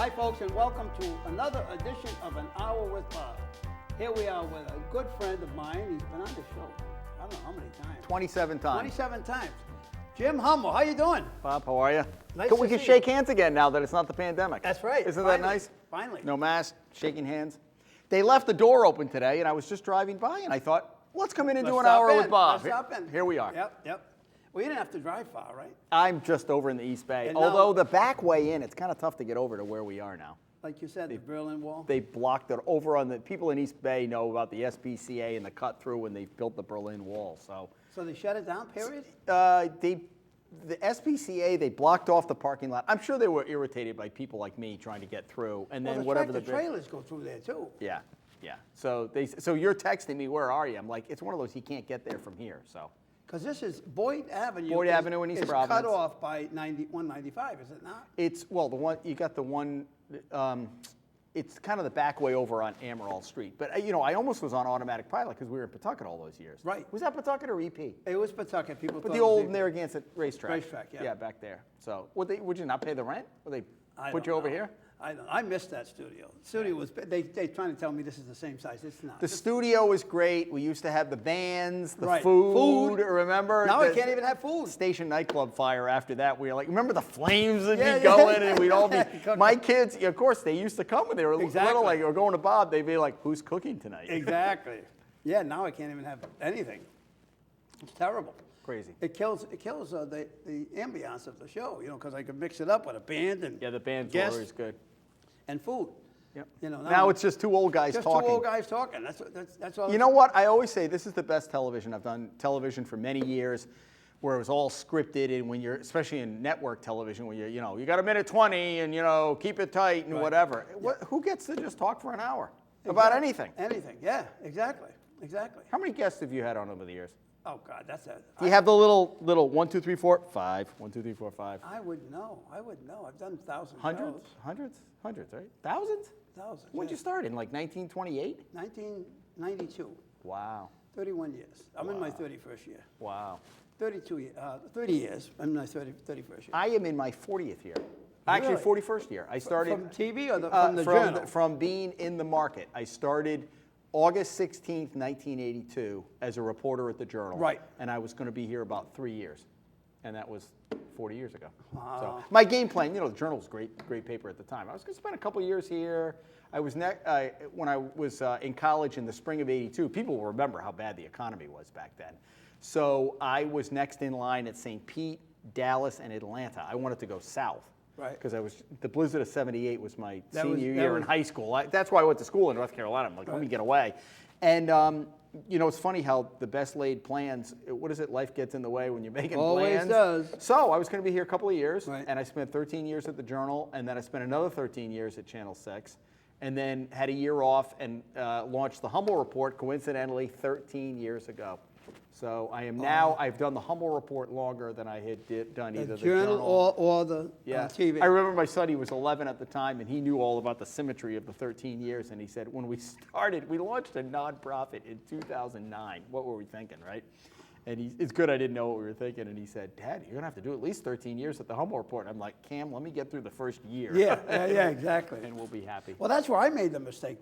Hi, folks, and welcome to another edition of An Hour with Bob. Here we are with a good friend of mine. He's been on the show, I don't know how many times. 27 times. 27 times. Jim Hummel, how you doing? Bob, how are you? Nice We to can see shake you. hands again now that it's not the pandemic. That's right. Isn't Finally. that nice? Finally. No mask, shaking hands. They left the door open today, and I was just driving by, and I thought, let's come in and do an hour with Bob. Let's stop in. Here we are. Yep. Well, you didn't have to drive far, right? I'm just over in the East Bay. And now- Although the back way in, it's kind of tough to get over to where we are now. Like you said, the Berlin Wall. They blocked it over on the, people in East Bay know about the SPCA and the cut through when they built the Berlin Wall, so. So they shut it down, period? The SPCA, they blocked off the parking lot. I'm sure they were irritated by people like me trying to get through, and then Well, whatever the trailers go through there, too. Yeah. So you're texting me, where are you? I'm like, it's one of those, you can't get there from here, so. Because this is Boyd Avenue. Boyd Avenue in East is Providence. cut off by 195, is it not? It's, well, you got the one, it's kind of the back way over on Amaral Street. But, I almost was on automatic pilot because we were in Pawtucket all those years. Right. Was that Pawtucket or EP? It was Pawtucket. People But thought the it was old even- Narragansett racetrack. Racetrack, yeah. Yeah, back there. So, would you not pay the rent? Would they I put don't you over know. here? I missed that studio. The studio was, they trying to tell me this is the same size. It's not. The studio was great. We used to have the bands, the Right. food. Food. Remember? Now the I can't even have food. Station nightclub fire after that. We were like, remember the flames that Yeah, be going yeah. and we'd all be, Cooking. my kids, of course, they used to come when they were Exactly. little, like, or going to Bob, they'd be like, who's cooking tonight? Exactly. Yeah, now I can't even have anything. It's terrible. Crazy. It kills the ambiance of the show, because I could mix it up with a band and Yeah, the bands were guests always good. and food. Yep. Now it's just two old guys just talking. two old guys talking. That's all. You know what? I always say this is the best television. I've done television for many years where it was all scripted, and when you're, especially in network television, where you got a minute 20 and, keep it tight and Right. whatever. Who gets to just talk for an hour about anything? Anything. Yeah, exactly. How many guests have you had on over the years? Oh God, that's a. Do you have the little 1, 2, 3, 4, 5, 1, 2, 3, 4, 5? I would know. I've done thousands. Hundreds, right? Thousands? Thousands. When'd you start? In like 1928? 1992. Wow. 31 years. I'm in my 31st year. Wow. 30 years. I'm in my 31st year. I am in my 40th year. Actually, Really? 41st year. I started From TV or from the journal? From being in the market. I started August 16th, 1982, as a reporter at the Journal. Right. And I was going to be here about 3 years, and that was 40 years ago. Wow. So my game plan, the Journal's great paper at the time. I was going to spend a couple years here. I was when I was in college in the spring of '82. People will remember how bad the economy was back then. So I was next in line at St. Pete, Dallas, and Atlanta. I wanted to go south. Right. Because the blizzard of '78 was my That senior was- year in high school. That's why I went to school in North Carolina. I'm like, let me get away. And, it's funny how the best laid plans, what is it, life gets in the way when you're making Always plans. does. So I was going to be here a couple of years, Right. and I spent 13 years at the Journal, and then I spent another 13 years at Channel 6, and then had a year off and launched the Hummel Report, coincidentally, 13 years ago. So I am now, I've done the Hummel Report longer than I had done either the Journal or the TV. I remember my son, he was 11 at the time, and he knew all about the symmetry of the 13 years. And he said, when we started, we launched a nonprofit in 2009. What were we thinking, right? And it's good I didn't know what we were thinking. And he said, Dad, you're going to have to do at least 13 years at the Hummel Report. I'm like, Cam, let me get through the first year. Yeah, exactly. And we'll be happy. Well, that's where I made the mistake.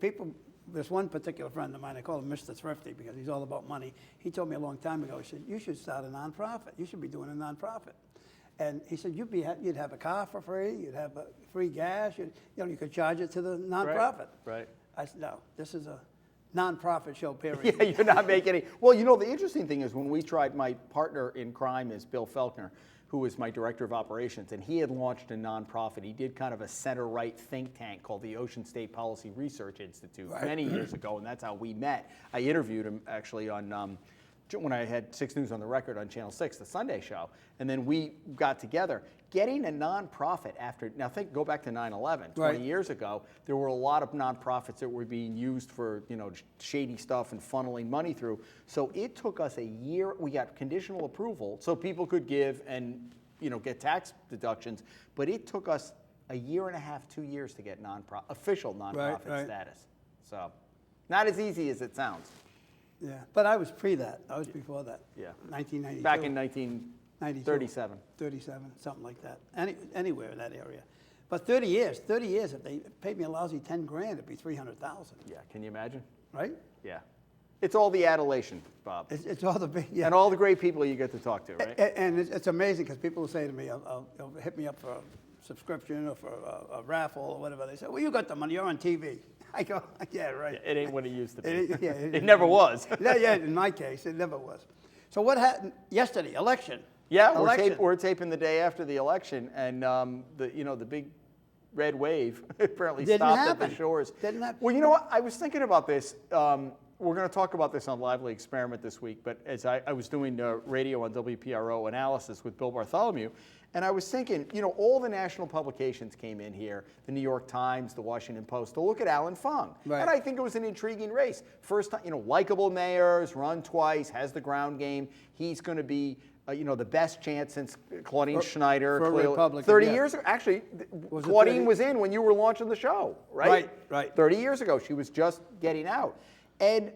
There's one particular friend of mine, I call him Mr. Thrifty because he's all about money. He told me a long time ago, he said, you should start a nonprofit. You should be doing a nonprofit. And he said, you'd have a car for free, you'd have free gas, you could charge it to the nonprofit. Right. I said, no, this is a nonprofit show, period. Yeah, you're not making any. Well, the interesting thing is when we tried, my partner in crime is Bill Felkner, who was my director of operations, and he had launched a nonprofit. He did kind of a center-right think tank called the Ocean State Policy Research Institute many years ago, and that's how we met. I interviewed him actually on when I had 6 News on the Record on Channel 6, the Sunday show, and then we got together. Getting a nonprofit go back to 9/11, 20 years ago, there were a lot of nonprofits that were being used for, shady stuff and funneling money through. So it took us a year. We got conditional approval so people could give and, get tax deductions, but it took us a year and a half, 2 years to get official nonprofit status. So not as easy as it sounds. Yeah, but I was pre that. I was before that. Yeah. 1992. Back in 1937. 37, something like that. Anywhere in that area. But 30 years, if they paid me a lousy 10 grand, it'd be 300,000, Yeah, can you imagine? right? Yeah. It's all the adulation, Bob. It's all the big, yeah. And all the great people you get to talk to, right? And it's amazing because people will say to me, they'll hit me up for a subscription or for a raffle or whatever. They say, well, you got the money, you're on TV. I go, yeah, right. It ain't what it used to be. It Never was. Yeah, in my case, it never was. So what happened yesterday, election? Yeah, Election. we're taping the day after the election, and the big red wave apparently Didn't stopped happen. at the shores. Didn't happen. Well, you know what? I was thinking about this. We're going to talk about this on Lively Experiment this week, but as I was doing radio on WPRO analysis with Bill Bartholomew, and I was thinking, all the national publications came in here, the New York Times, the Washington Post, to look at Alan Fung. Right. And I think it was an intriguing race. First time, likable mayors, run twice, has the ground game. He's going to be the best chance since Claudine Schneider. for a clearly- Republican, 30 yeah. years ago. Actually, Was it Claudine 30? was in when you were launching the show, right? Right. 30 years ago. She was just getting out. And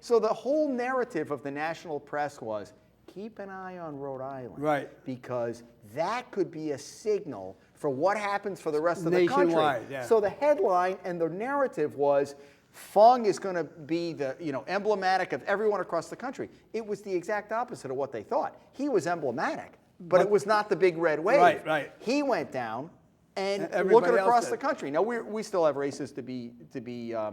so the whole narrative of the national press was, keep an eye on Rhode Island. Right. Because that could be a signal for what happens for the rest of the country. Nationwide, yeah. So the headline and the narrative was, Fung is going to be the emblematic of everyone across the country. It was the exact opposite of what they thought. He was emblematic, but it was not the big red wave. Right. He went down and Everybody looking else across did. the country. Now we still have races to be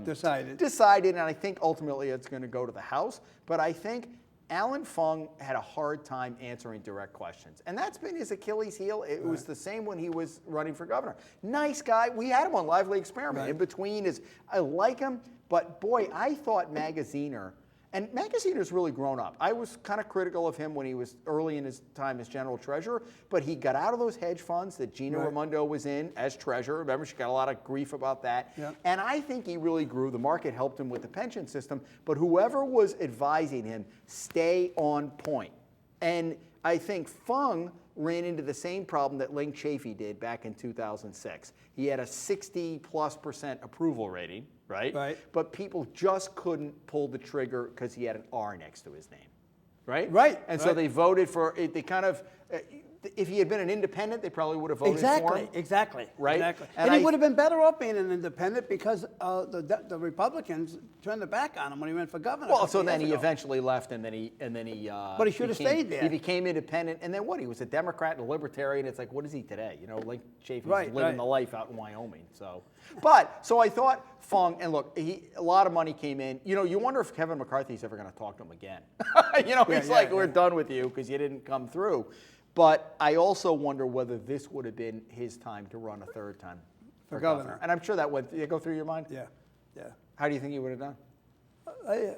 Decided. and I think ultimately it's going to go to the House. But I think Alan Fung had a hard time answering direct questions. And that's been his Achilles heel. It was the same when he was running for governor. Nice guy. We had him on Lively Experiment. Right. In between I like him, but boy, I thought Magaziner, and Magaziner's really grown up. I was kind of critical of him when he was early in his time as general treasurer, but he got out of those hedge funds that Gina Right. Raimondo was in as treasurer. Remember, she got a lot of grief about that. Yeah. And I think he really grew. The market helped him with the pension system, but whoever was advising him, stay on point. And I think Fung ran into the same problem that Ling Chafee did back in 2006. He had a 60+% approval rating, right? Right. But people just couldn't pull the trigger because he had an R next to his name, right? Right, And so right. they voted for it. They kind of, if he had been an independent, they probably would have voted for him. Exactly. Right? Exactly. And And he I- would have been better off being an independent because the Republicans turned their back on him when he ran for governor. Well, a so couple then years he ago. eventually left, and then he. But he should have stayed there. He became independent, and then what? He was a Democrat and a libertarian. It's like, what is he today? Link Chafee's Right, living right. the life out in Wyoming. So I thought Fung, and look, a lot of money came in. You wonder if Kevin McCarthy's ever going to talk to him again. He's like, we're done with you because you didn't come through. But I also wonder whether this would have been his time to run a third time For governor. And I'm sure that went. Did it go through your mind? Yeah. How do you think he would have done?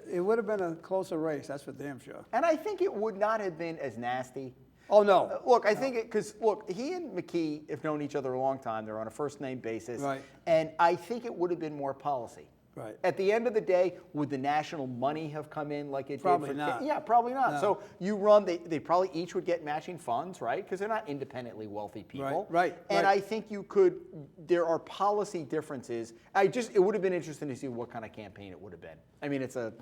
It would have been a closer race, that's for damn sure. And I think it would not have been as nasty. Oh, no. Look, I think because he and McKee have known each other a long time. They're on a first name basis. Right. And I think it would have been more policy. Right. At the end of the day, would the national money have come in like it Probably did for not. Yeah, probably not. No. So you run, they probably each would get matching funds, right? Because they're not independently wealthy people. Right. And I think there are policy differences. It would have been interesting to see what kind of campaign it would have been. I mean, it's a,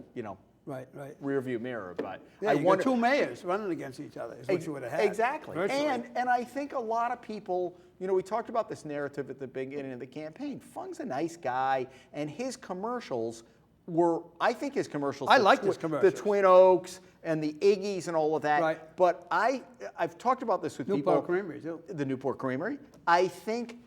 Right. rear view mirror, but Yeah, I you wonder. got two mayors running against each other is what you would have had. Exactly. virtually. And I think a lot of people, we talked about this narrative at the beginning of the campaign. Fung's a nice guy, and his commercials I think his commercials. I the like twi- his commercials. The Twin Oaks and the Iggy's and all of that. Right. But I've talked about this with Newport people. Creamery, too. The Newport Creamery. I think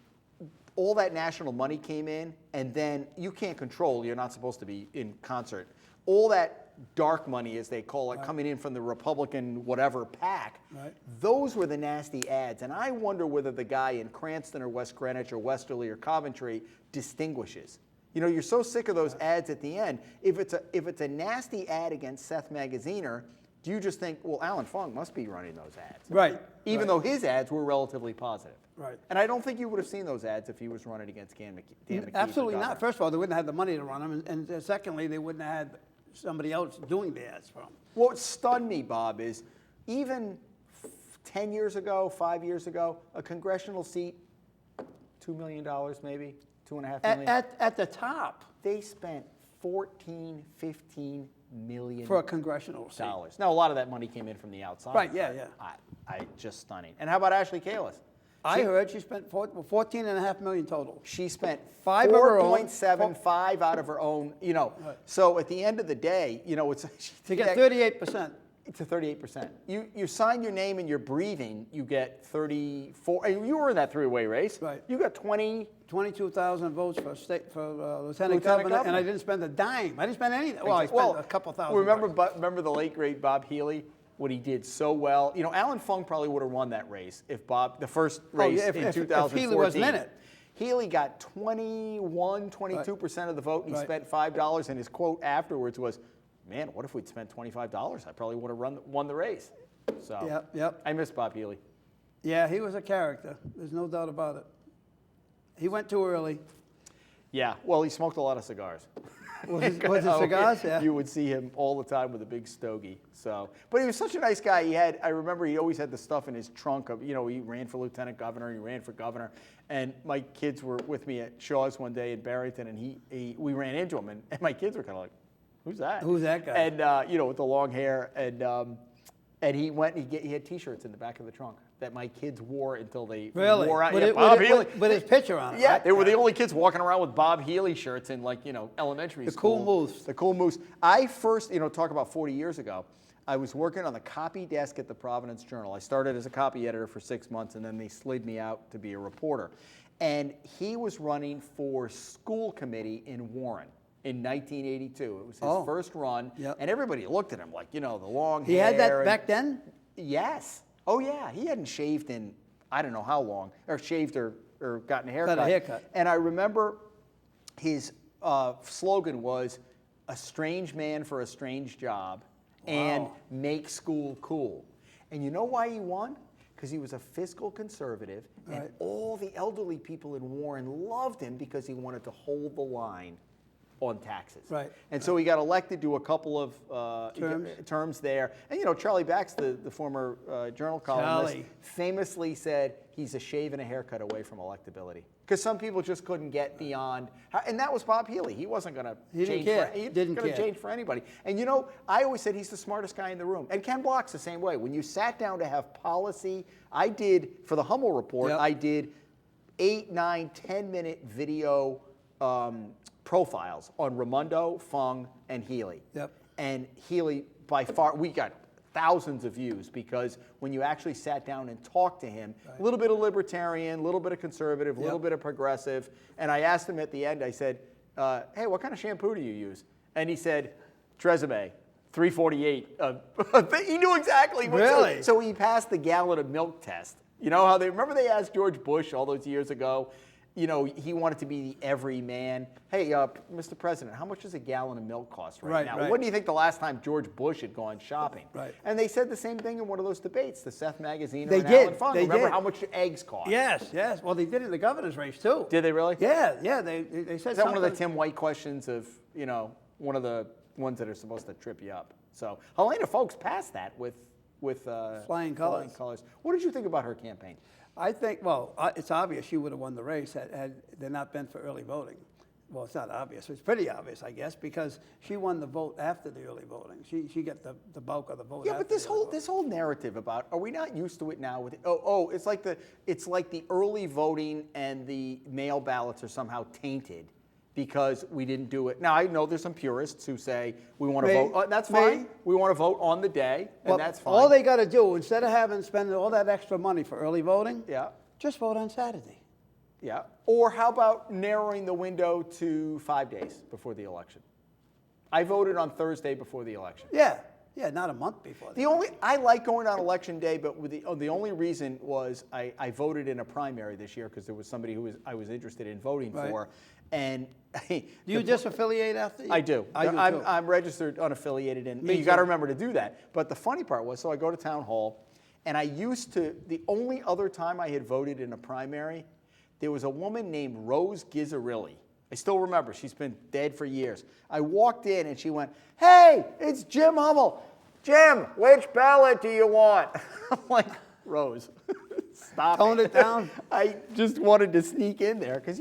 all that national money came in, and then you can't control. You're not supposed to be in concert. All that dark money, as they call it, coming in from the Republican whatever pack, Right. those were the nasty ads. And I wonder whether the guy in Cranston or West Greenwich or Westerly or Coventry distinguishes. You're so sick of those ads at the end. If it's a nasty ad against Seth Magaziner, do you just think, well, Alan Fung must be running those ads? Right. Even though his ads were relatively positive. Right. And I don't think you would have seen those ads if he was running against Dan McKee. Absolutely for not. governor. First of all, they wouldn't have the money to run them, and secondly, they wouldn't have had somebody else doing the ads for them. What stunned me, Bob, is even 10 years ago, 5 years ago, a congressional seat, $2 million maybe, $2.5 million. At the top They spent 14, 15 million for a congressional seat. dollars. Now, a lot of that money came in from the outside. Right, yeah, but yeah. just stunning. And how about Ashley Kalis? I heard she spent 14.5 million total. She spent Five of her own. 4.75 out of her own, Right. So at the end of the day, it's To get 38%. to 38%. You sign your name and you're breathing, you get 34. And you were in that three-way race. Right. You got 22,000 votes for lieutenant governor, and I didn't spend a dime. I didn't spend anything. Well, I spent a couple thousand. Remember the late great Bob Healy? What he did so well. Alan Fung probably would have won that race if the first race in 2014. If Healy wasn't in it. Healy got 22% of the vote, and he spent $5. And his quote afterwards was, "Man, what if we'd spent $25? I probably would have won the race." So Yep. I miss Bob Healy. Yeah, he was a character. There's no doubt about it. He went too early. Yeah, well, he smoked a lot of cigars. Was it cigars? Yeah. You would see him all the time with a big stogie. But he was such a nice guy. I remember he always had the stuff in his trunk of, he ran for lieutenant governor, he ran for governor. And my kids were with me at Shaw's one day in Barrington, and we ran into him, and my kids were kind of like, "Who's that? Who's that guy?" And, with the long hair, and he went, he had T-shirts in the back of the trunk that my kids wore until they wore out. Bob Healy. With his picture on it, Yeah, right? they were the only kids walking around with Bob Healy shirts in elementary school. The cool moose. The cool moose. I first, talk about 40 years ago, I was working on the copy desk at the Providence Journal. I started as a copy editor for 6 months, and then they slid me out to be a reporter. And he was running for school committee in Warren in 1982. It was his first run, and everybody looked at him like, the long hair. He had that back then? Yes. Oh, yeah. He hadn't shaved in I don't know how long, or shaved or gotten a haircut. Got a haircut. And I remember his slogan was, "A strange man for a strange job," and "make school cool." And you know why he won? Because he was a fiscal conservative, and all the elderly people in Warren loved him because he wanted to hold the line on taxes. Right. And so he got elected to a couple of terms there. And Charlie Bax, the former Journal columnist, famously said he's a shave and a haircut away from electability. Because some people just couldn't get beyond, and that was Bob Healy. He wasn't going to change. He didn't change for anybody. And I always said he's the smartest guy in the room. And Ken Block's the same way. When you sat down to have policy, I did for the Hummel Report. I did 8, 9, 10-minute video profiles on Raimondo, Fung, and Healy. Yep. And Healy, by far, we got thousands of views because when you actually sat down and talked to him, a little bit of libertarian, a little bit of conservative, a little bit of progressive, and I asked him at the end, I said, "Hey, what kind of shampoo do you use?" And he said, "Tresemme, 348. He knew exactly what. Really? So he passed the gallon of milk test. You know how remember they asked George Bush all those years ago, he wanted to be the everyman. "Hey, Mr. President, how much does a gallon of milk cost right now?" Right. When do you think the last time George Bush had gone shopping? Right. And they said the same thing in one of those debates, the Seth Magaziner They and did. Alan Fung. They Remember did. how much eggs cost? Yes. Well, they did it in the governor's race, too. Did they really? Yeah. They said Is that one of the something- Tim White questions of, one of the ones that are supposed to trip you up? So Helena Folks passed that with Flying colors. What did you think about her campaign? I think, it's obvious she would have won the race had there not been for early voting. Well, it's not obvious. It's pretty obvious, I guess, because she won the vote after the early voting. She got the bulk of the vote. Yeah, after but this the early whole narrative about, are we not used to it now? With it's like the early voting and the mail ballots are somehow tainted because we didn't do it. Now I know there's some purists who say we want to vote. That's fine. We want to vote on the day, and that's fine. All they got to do, instead of spending all that extra money for early voting, just vote on Saturday. Yeah. Or how about narrowing the window to 5 days before the election? I voted on Thursday before the election. Yeah, not a month before. I like going on election day, but the only reason was I voted in a primary this year because there was somebody I was interested in voting for, and do you just affiliate after? I do. I'm registered unaffiliated, and you got to remember to do that. But the funny part was, so I go to town hall, and the only other time I had voted in a primary, there was a woman named Rose Gizzarilli. I still remember. She's been dead for years. I walked in and she went, "Hey, it's Jim Hummel. Jim, which ballot do you want?" I'm like, "Rose, stop Tone it down. I just wanted to sneak in there because,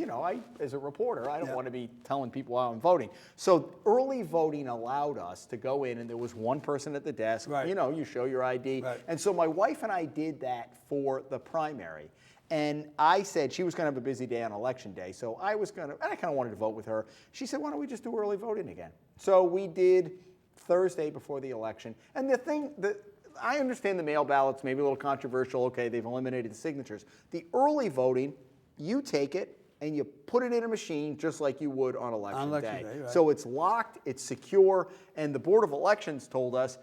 as a reporter, I don't want to be telling people how I'm voting. So early voting allowed us to go in, and there was one person at the desk. Right. You show your ID. Right. And so my wife and I did that for the primary. And I said she was going to have a busy day on election day, so I was going to, and I kind of wanted to vote with her. She said, why don't we just do early voting again? So we did Thursday before the election. And the thing that I understand the mail ballots, maybe a little controversial. Okay, they've eliminated the signatures. The early voting, you take it and you put it in a machine just like you would on election day. Right. So it's locked, it's secure, and the Board of Elections told us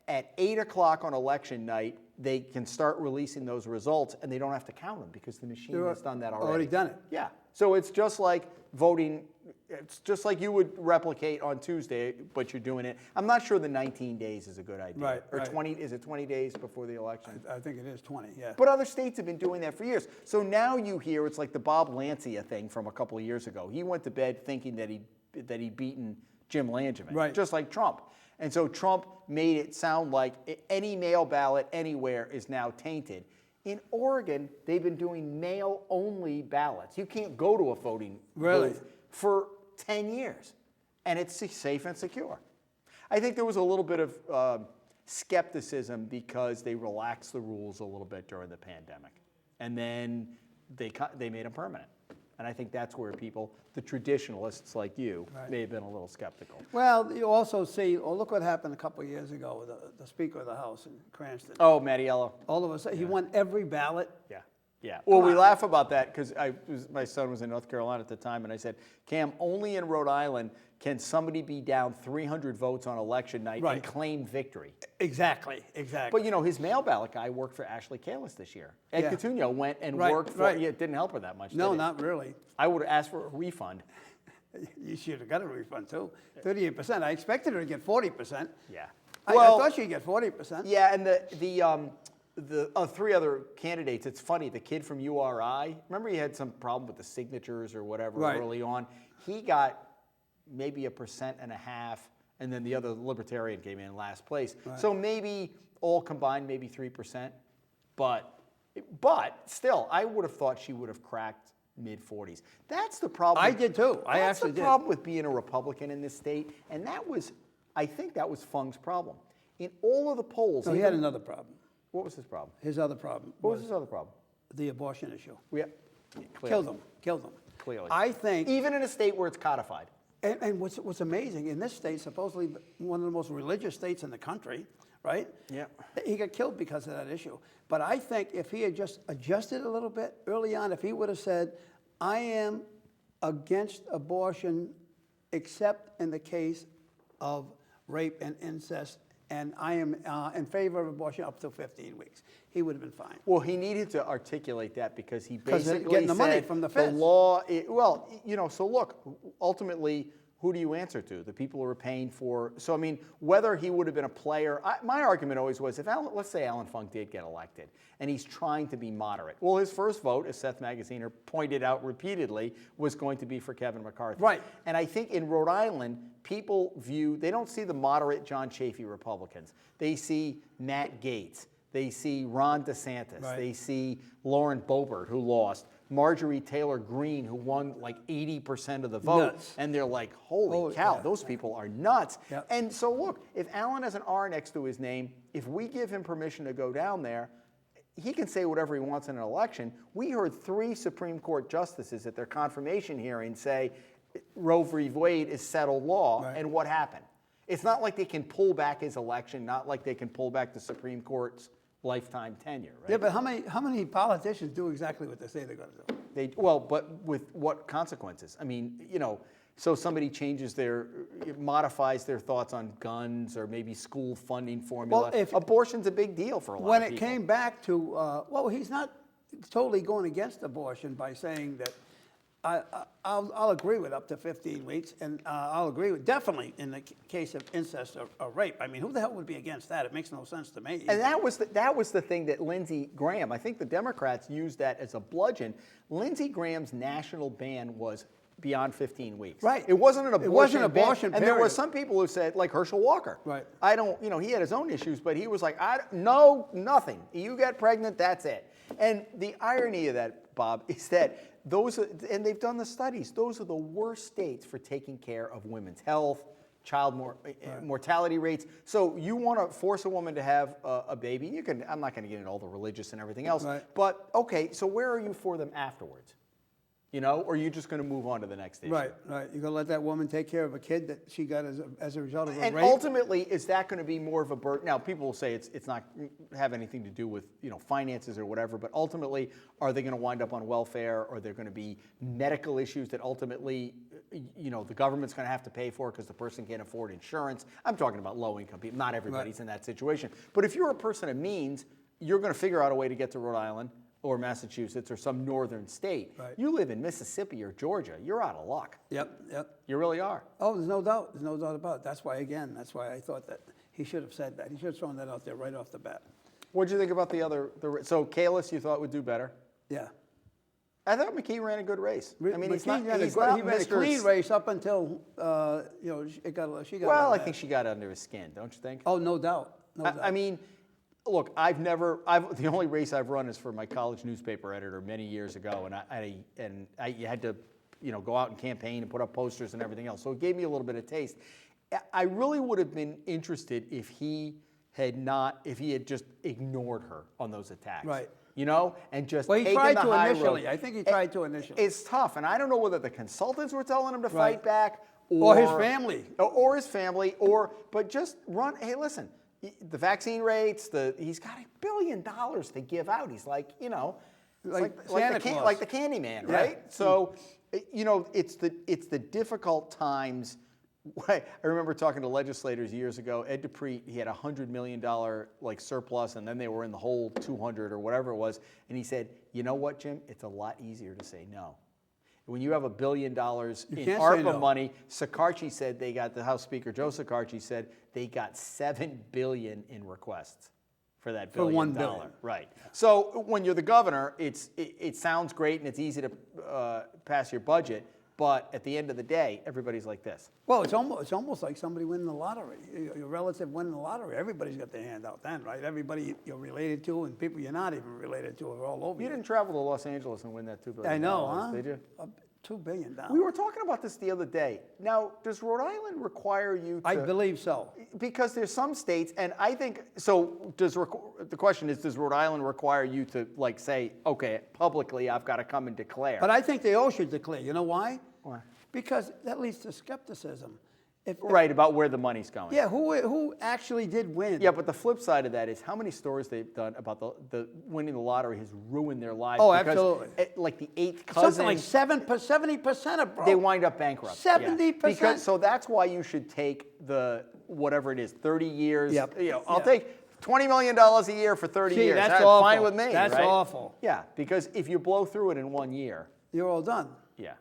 at 8 o'clock on election night, they can start releasing those results, and they don't have to count them because the machine has done that already. Already done it. Yeah. So it's just like voting. It's just like you would replicate on Tuesday, but you're doing it. I'm not sure the 19 days is a good idea. Right. Or 20, is it 20 days before the election? I think it is 20, yeah. But other states have been doing that for years. So now you hear it's like the Bob Lancia thing from a couple of years ago. He went to bed thinking that he'd beaten Jim Langevin, Right. just like Trump. And so Trump made it sound like any mail ballot anywhere is now tainted. In Oregon, they've been doing mail-only ballots. You can't go to a voting booth for 10 years, and it's safe and secure. I think there was a little bit of skepticism because they relaxed the rules a little bit during the pandemic, and then they made them permanent. And I think that's where people, the traditionalists like you, may have been a little skeptical. Well, you also see, look what happened a couple of years ago with the Speaker of the House in Cranston. Oh, Mattiello. All of a sudden, he won every ballot. Yeah. Yeah. Well, we laugh about that because my son was in North Carolina at the time, and I said, Cam, only in Rhode Island can somebody be down 300 votes on election night and claim victory. Exactly. But, you know, his mail ballot guy worked for Ashley Kalis this year. Ed Coutinho went and worked for it. It didn't help her that much, No, did it? not really. I would have asked for a refund. You should have got a refund, too. 38%. I expected her to get 40%. Yeah. I thought she'd get 40%. Yeah, and the three other candidates, it's funny, the kid from URI, remember he had some problem with the signatures or whatever early on? He got maybe 1.5%, and then the other Libertarian came in last place. So maybe all combined, maybe 3%. But still, I would have thought she would have cracked mid-40s. That's the problem. I did too. I actually did. That's the problem with being a Republican in this state, and I think that was Fung's problem. In all of the polls. No, he had another problem. What was his problem? His other problem. What was his other problem? The abortion issue. Yeah. Killed him. Clearly. I think. Even in a state where it's codified. And what's amazing, in this state, supposedly one of the most religious states in the country, right? Yeah. He got killed because of that issue. But I think if he had just adjusted a little bit early on, if he would have said, I am against abortion except in the case of rape and incest, and I am in favor of abortion up to 15 weeks, he would have been fine. Well, he needed to articulate that because he basically getting the money said from the feds. The law, so look, ultimately, who do you answer to? The people who are paying for, so I mean, whether he would have been a player, my argument always was, let's say Alan Funk did get elected, and he's trying to be moderate. Well, his first vote, as Seth Magaziner pointed out repeatedly, was going to be for Kevin McCarthy. Right. And I think in Rhode Island, people they don't see the moderate John Chafee Republicans. They see Matt Gaetz. They see Ron DeSantis. Right. They see Lauren Boebert, who lost. Marjorie Taylor Greene, who won like 80% of the vote. Nuts. And they're like, holy cow, those people are nuts. Yep. And so look, if Alan has an R next to his name, if we give him permission to go down there, he can say whatever he wants in an election. We heard 3 Supreme Court justices at their confirmation hearing say Roe v. Wade is settled law, and what happened? It's not like they can pull back his election, not like they can pull back the Supreme Court's lifetime tenure, right? Yeah, but how many politicians do exactly what they say they're going to do? But with what consequences? I mean, so somebody modifies their thoughts on guns or maybe school funding formula. Well, abortion's a big deal for a lot of people. When it came back to, he's not totally going against abortion by saying that I'll agree with up to 15 weeks, and I'll agree with definitely in the case of incest or rape. I mean, who the hell would be against that? It makes no sense to me. And that was the thing that Lindsey Graham, I think the Democrats used that as a bludgeon. Lindsey Graham's national ban was beyond 15 weeks. Right. It wasn't an abortion. It wasn't an abortion, ban. And there were period. some people who said, like Herschel Walker. Right. He had his own issues, but he was like, no, nothing. You get pregnant, that's it. And the irony of that, Bob, is that and they've done the studies, those are the worst states for taking care of women's health, mortality rates. So you want to force a woman to have a baby. You can. I'm not going to get into all the religious and everything else. Right. But okay, so where are you for them afterwards? You know, or are you just going to move on to the next issue? Right. You're going to let that woman take care of a kid that she got as a result of a And rape? ultimately, is that going to be more of a burden? Now, people will say it's not have anything to do with finances or whatever, but ultimately, are they going to wind up on welfare? Or are there going to be medical issues that ultimately, the government's going to have to pay for because the person can't afford insurance? I'm talking about low-income people. Not everybody's in that situation. But if you're a person of means, you're going to figure out a way to get to Rhode Island or Massachusetts or some northern state. Right. You live in Mississippi or Georgia, you're out of luck. Yep. You really are. Oh, there's no doubt. There's no doubt about it. That's why I thought that he should have said that. He should have thrown that out there right off the bat. What did you think about so Kalis you thought would do better? Yeah. I thought McKee ran a good race. I mean, he ran a Mr. clean race up until she got. Well, I think she got under his skin, don't you think? Oh, no doubt. No doubt. I mean, look, the only race I've run is for my college newspaper editor many years ago, and you had to, go out and campaign and put up posters and everything else. So it gave me a little bit of taste. I really would have been interested if he had just ignored her on those attacks. Right. And just Well, he taken tried the to high initially. road. I think he tried to initially. It's tough, and I don't know whether the consultants were telling him to Right. fight back Or his family. or his family, but just run. Hey, listen, the vaccine rates. He's got $1 billion to give out. He's like, Like like Santa the Claus. like the candy man, Yeah. right? So, it's the difficult times. I remember talking to legislators years ago. Ed Dupree, he had $100 million surplus, and then they were in the hole 200 or whatever it was. And he said, "You know what, Jim? It's a lot easier to say no. When you have $1 billion in can't say ARPA no. money." Sakarchi said the House Speaker Joe Sakarchi said they got $7 billion in requests for that For $1 $1 billion. billion. Right. So when you're the governor, it sounds great and it's easy to pass your budget. But at the end of the day, everybody's like this. Well, it's almost like somebody winning the lottery. Your relative winning the lottery. Everybody's got their hand out then, right? Everybody you're related to and people you're not even related to are all over You didn't travel to Los Angeles and win that $2 billion. I know, huh? Did you? $2 billion. We were talking about this the other day. Now, does Rhode Island require you to... I believe so. Because there's some states, and I think, so the question is, does Rhode Island require you to say, okay, publicly I've got to come and declare? But I think they all should declare. You know why? Why? Because that leads to skepticism. Right, about where the money's going. Yeah, who actually did win? Yeah, but the flip side of that is how many stories they've done about the winning the lottery has ruined their lives. Oh, because absolutely. Like the eighth cousin. Something like 70% of broke. They wind up bankrupt. 70%. So that's why you should take the, whatever it is, 30 years. Yep. I'll take $20 million a year for 30 years. That's awful. Fine with me. That's right? awful. Yeah, because if you blow through it in 1 year. You're all done. Yeah.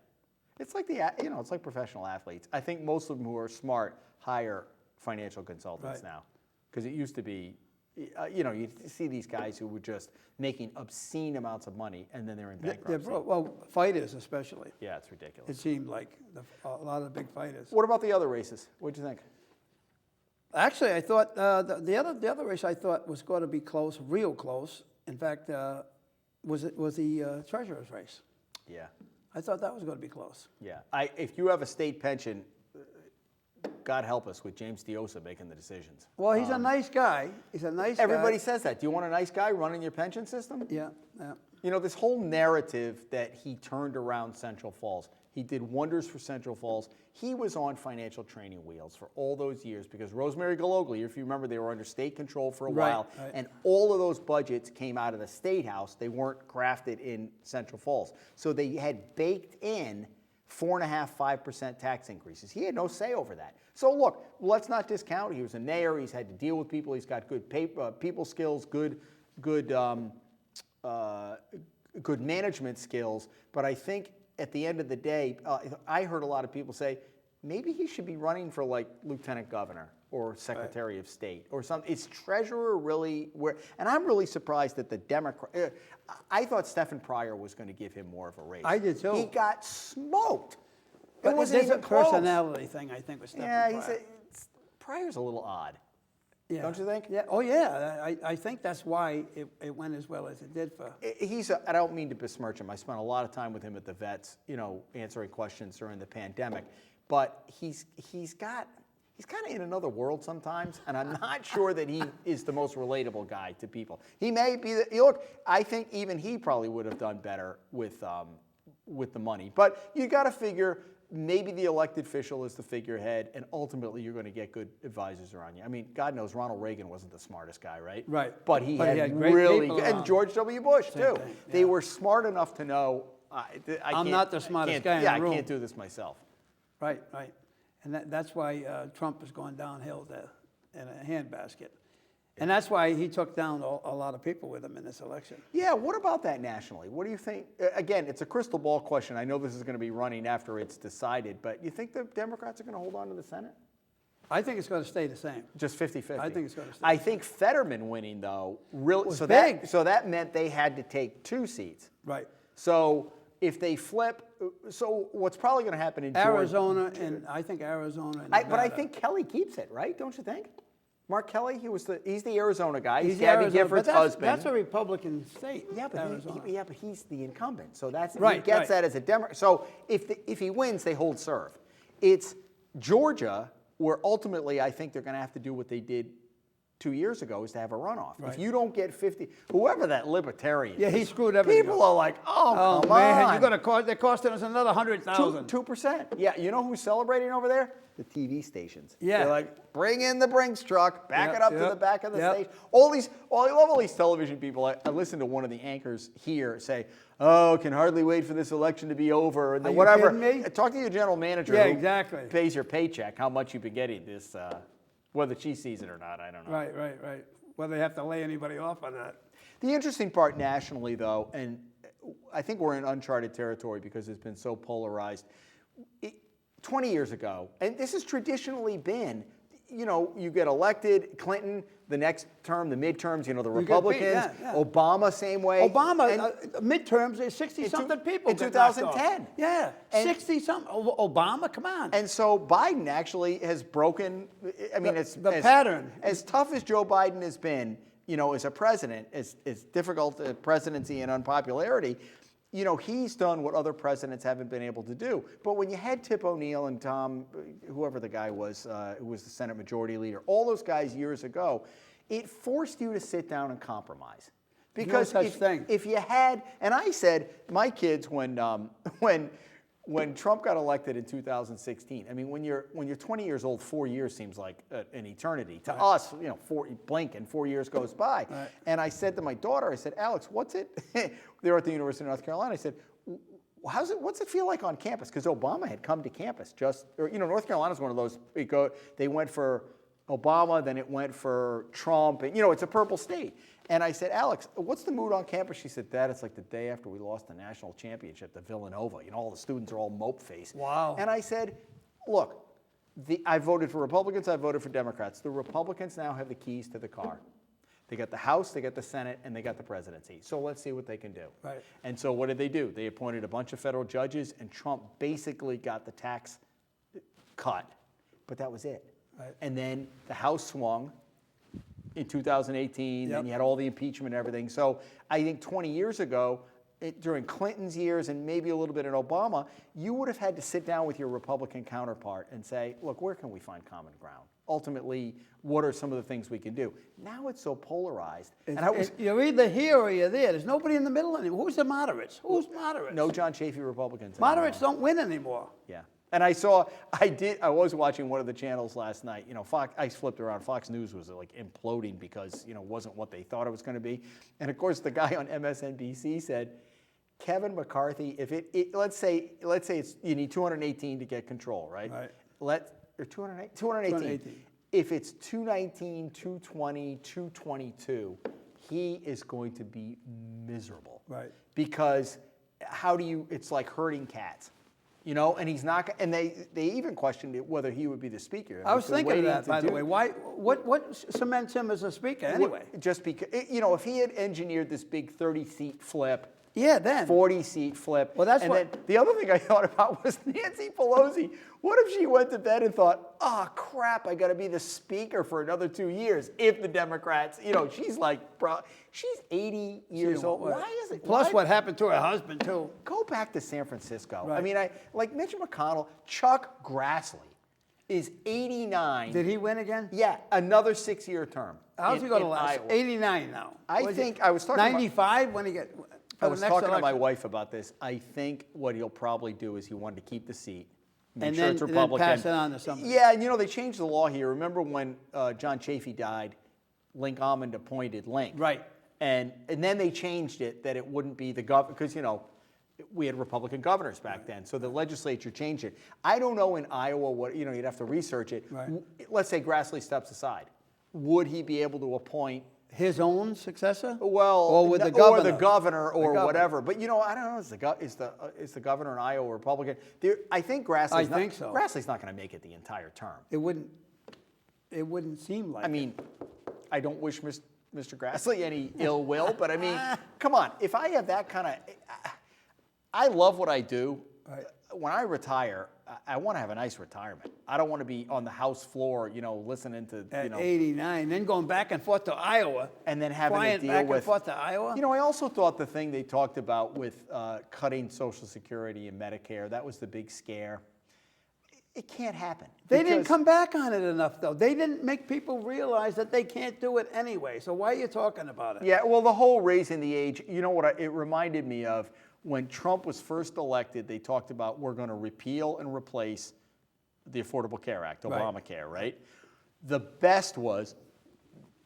It's like it's like professional athletes. I think most of them who are smart hire financial consultants Right. now. Because it used to be, you see these guys who were just making obscene amounts of money and then they're in They're bankruptcy. broke. Well, fighters especially. Yeah, it's ridiculous. It seemed like a lot of the big fighters. What about the other races? What'd you think? Actually, I thought the other race I thought was going to be close, real close. In fact, was the treasurer's race. Yeah. I thought that was going to be close. Yeah. If you have a state pension, God help us with James Diosa making the decisions. Well, he's a nice guy. He's a nice guy. Everybody says that. Do you want a nice guy running your pension system? Yeah. This whole narrative that he turned around Central Falls, he did wonders for Central Falls. He was on financial training wheels for all those years because Rosemary Galogli, if you remember, they were under state control for a while, right. and all of those budgets came out of the State House. They weren't crafted in Central Falls. So they had baked in 4.5%, 5% tax increases. He had no say over that. So look, let's not discount. He was a mayor. He's had to deal with people. He's got good people skills, good management skills. But I think at the end of the day, I heard a lot of people say maybe he should be running for like lieutenant governor or secretary of state or something. Is treasurer really where? And I'm really surprised that the Democrat. I thought Stephen Pryor was going to give him more of a race. I did too. He got smoked. But It wasn't there's a even close. personality thing, I think, with Stephen Pryor. Pryor's a little odd. Yeah. Don't you think? Yeah. Oh, yeah. I think that's why it went as well as it did for. I don't mean to besmirch him. I spent a lot of time with him at the vets, answering questions during the pandemic. But he's kind of in another world sometimes, and I'm not sure that he is the most relatable guy to people. He may be look, I think even he probably would have done better with the money. But you got to figure maybe the elected official is the figurehead, and ultimately you're going to get good advisors around you. I mean, God knows Ronald Reagan wasn't the smartest guy, right? Right. But he had great really people good, around. and George W. Bush too. Thing, They yeah. were smart enough to know. I'm not the smartest guy in the room. I can't do this myself. Right, right. And that's why Trump has gone downhill in a handbasket. And that's why he took down a lot of people with him in this election. Yeah, what about that nationally? What do you think? Again, it's a crystal ball question. I know this is going to be running after it's decided, but you think the Democrats are going to hold on to the Senate? I think it's going to stay the same. Just 50-50? I think it's going to stay I the same. think Fetterman winning, though, really, Was so big. that meant they had to take 2 seats. Right. So if they flip, so what's probably going to happen in Georgia? Arizona, and I think Arizona and But I Nevada. think Kelly keeps it, right? Don't you think? Mark Kelly, he's the Arizona guy. He's the Gabby Arizona- Giffords' but husband. That's a Republican state, Yeah, but Arizona. but he's the incumbent, so that's he Right, gets right. that as a Democrat. So if he wins, they hold serve. It's Georgia where ultimately I think they're going to have to do what they did 2 years ago, is to have a runoff. Right. If you don't get 50, whoever that libertarian, Yeah, he is, screwed everything People up. are like, oh come man, on, you're going to cost. They're costing us another 100,000. 2%. Yeah, you know who's celebrating over there? The TV stations. Yeah. They're like, bring in the Brinks truck, back Yep, it up to yep, the back of the yep. station. I love all these television people. I listened to one of the anchors here say, oh, can hardly wait for this election to be over. And Are you whatever. kidding me? Talk to your general manager Yeah, who exactly. pays your paycheck, how much you've been getting this, whether she sees it or not, I don't know. Right, right, right. Whether they have to lay anybody off on that. The interesting part nationally, though, and I think we're in uncharted territory because it's been so polarized. 20 years ago, and this has traditionally been, you get elected, Clinton, the next term, the midterms, the get beat, Republicans, yeah. Obama, same way. Obama, And midterms, there's 60-something people. in got knocked off. 2010. Yeah, And- 60-something. Obama, come on. And so Biden actually has broken, I mean, The pattern. As tough as Joe Biden has been, as a president, as difficult a presidency and unpopularity, he's done what other presidents haven't been able to do. But when you had Tip O'Neill and Tom, whoever the guy was, who was the Senate Majority Leader, all those guys years ago, it forced you to sit down and compromise. Because No such thing. if you had, and I said, my kids, when Trump got elected in 2016, I mean, when you're 20 years old, 4 years seems like an eternity. To us, blink and 4 years goes by. Right. And I said to my daughter, I said, Alex, what's it? They were at the University of North Carolina. I said, what's it feel like on campus? Because Obama had come to campus North Carolina's one of those, they went for Obama, then it went for Trump, and it's a purple state. And I said, Alex, what's the mood on campus? She said, Dad, it's like the day after we lost the national championship to Villanova. All the students are all mope-faced. Wow. And I said, look, I voted for Republicans, I voted for Democrats. The Republicans now have the keys to the car. They got the House, they got the Senate, and they got the presidency. So let's see what they can do. Right. And so what did they do? They appointed a bunch of federal judges, and Trump basically got the tax cut. But that was it. Right. And then the House swung in 2018, Yep. and you had all the impeachment and everything. So I think 20 years ago, during Clinton's years and maybe a little bit in Obama, you would have had to sit down with your Republican counterpart and say, look, where can we find common ground? Ultimately, what are some of the things we can do? Now it's so polarized. You're either here or you're there. There's nobody in the middle anymore. Who's the moderates? Who's moderates? No John Chafee Republicans. Moderates anymore. don't win anymore. Yeah. And I was watching one of the channels last night. Fox, I flipped around. Fox News was like imploding because, wasn't what they thought it was going to be. And of course, the guy on MSNBC said, Kevin McCarthy, let's say it's, you need 218 to get control, right? Right. 218. If it's 219, 220, 222, he is going to be miserable. Right. Because it's like herding cats. And he's not. And they even questioned it whether he would be the speaker. I was thinking of that, by the way. Why? What cements him as a speaker anyway? Just because, if he had engineered this big 30-seat flip, Yeah, then. 40-seat flip. Well, that's and what- then the other thing I thought about was Nancy Pelosi. What if she went to bed and thought, oh, crap, I got to be the speaker for another 2 years if the Democrats, she's like, bro, she's 80 years old. Why is it? Plus what happened to her husband, too. Go back to San Francisco. Right. I mean, like Mitch McConnell, Chuck Grassley. is 89. Did he win again? Yeah, another 6-year term. How's he going to in last? Iowa. 89 now. I Was think it I was talking about- 95 when he get. I was talking to my election? wife about this. I think what he'll probably do is he wanted to keep the seat. Make And sure then- it's and then Republican. pass it on to somebody. Yeah, and they changed the law here. Remember when John Chafee died, Link Almond appointed Link. Right. And then they changed it that it wouldn't be the governor, because, we had Republican governors back then. So the legislature changed it. I don't know in Iowa what, you'd have to research it. Right. Let's say Grassley steps aside. Would he be able to appoint His own successor? well, or with the or governor? the governor, or governor. whatever. But I don't know. Is the governor in Iowa Republican? I think Grassley's I think so. Grassley's not going to make it the entire term. It wouldn't seem like. I mean, I don't wish Mr. Grassley any ill will, but I mean, come on. If I have that kind of, I love what I do. Right. When I retire, I want to have a nice retirement. I don't want to be on the House floor, listening to, At 89, then going back and forth to Iowa. and then having to flying deal back with. and forth to Iowa. I also thought the thing they talked about with cutting Social Security and Medicare, that was the big scare. It can't happen. They didn't because- come back on it enough, though. They didn't make people realize that they can't do it anyway. So why are you talking about it? Yeah, well, the whole raising the age, it reminded me of when Trump was first elected, they talked about we're going to repeal and replace the Affordable Care Act, Right. Obamacare, right? The best was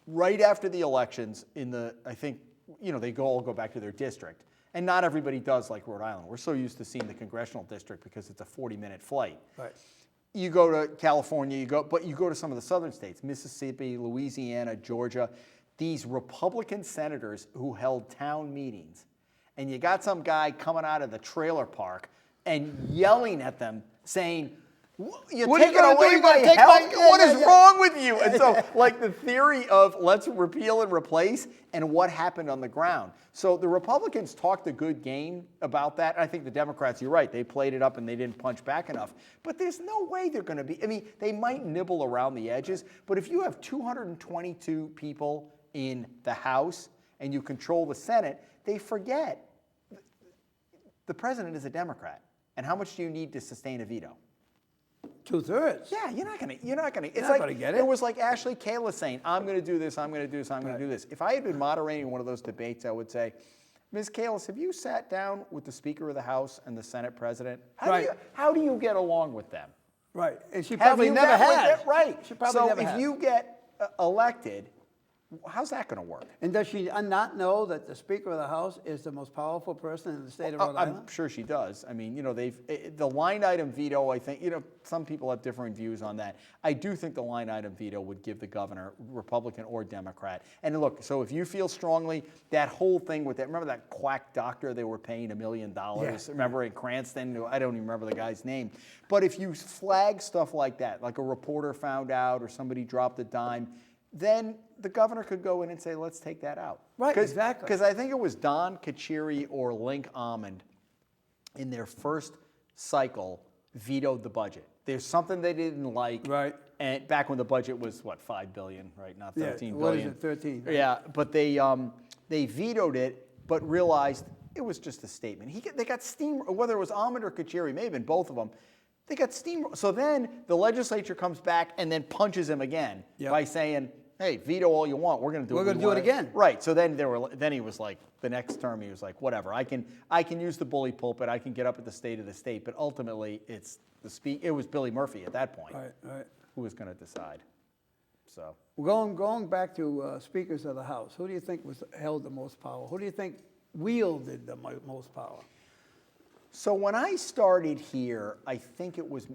right after the elections I think, they all go back to their district. And not everybody does like Rhode Island. We're so used to seeing the congressional district because it's a 40-minute flight. Right. You go to California, but you go to some of the southern states, Mississippi, Louisiana, Georgia, these Republican senators who held town meetings, and you got some guy coming out of the trailer park and yelling at them saying, you're What are you taking gonna do? away You're my gonna take health? my- What yeah, is yeah. wrong with you? And so, the theory of let's repeal and replace and what happened on the ground. So the Republicans talked a good game about that. I think the Democrats, you're right, they played it up and they didn't punch back enough. But there's no way they're going to be, they might nibble around the edges, but if you have 222 people in the House and you control the Senate, they forget the president is a Democrat. And how much do you need to sustain a veto? 2/3. Yeah, you're not gonna. It's not like gonna get it it. was like Ashley Kayla saying, "I'm gonna do this. I'm gonna do this. I'm gonna do this." If I had been moderating one of those debates, I would say, "Ms. Kalis, have you sat down with the Speaker of the House and the Senate President? How do you get along with them? Right. And she Have probably you never met with has. them? Right. She probably so never if has. you get elected, how's that going to work? And does she not know that the Speaker of the House is the most powerful person in the state of Rhode Island? I'm sure she does. I mean, the line item veto, I think, some people have differing views on that. I do think the line item veto would give the governor, Republican or Democrat. And look, so if you feel strongly, that whole thing with that, remember that quack doctor they were paying $1 million? Yeah. Remember in Cranston? I don't even remember the guy's name. But if you flag stuff like that, like a reporter found out or somebody dropped a dime, then the governor could go in and say, let's take that out. Right, exactly. Because I think it was Don Kachiri or Link Almond in their first cycle vetoed the budget. There's something they didn't like. Right. And back when the budget was, $5 billion, right? Not 13 what billion. is it, 13? Yeah, but they vetoed it, but realized it was just a statement. They got steam, whether it was Almond or Kachiri, may have been both of them. They got steam. So then the legislature comes back and then punches him again by saying, hey, veto all you want. We're going to do it. We're gonna do it again. Right. So then then he was like, the next term he was like, whatever. I can use the bully pulpit. I can get up at the state of the state. But ultimately, it was Billy Murphy at that point Right. who was going to decide. So Going back to speakers of the House, who do you think held the most power? Who do you think wielded the most power? So when I started here, I think it was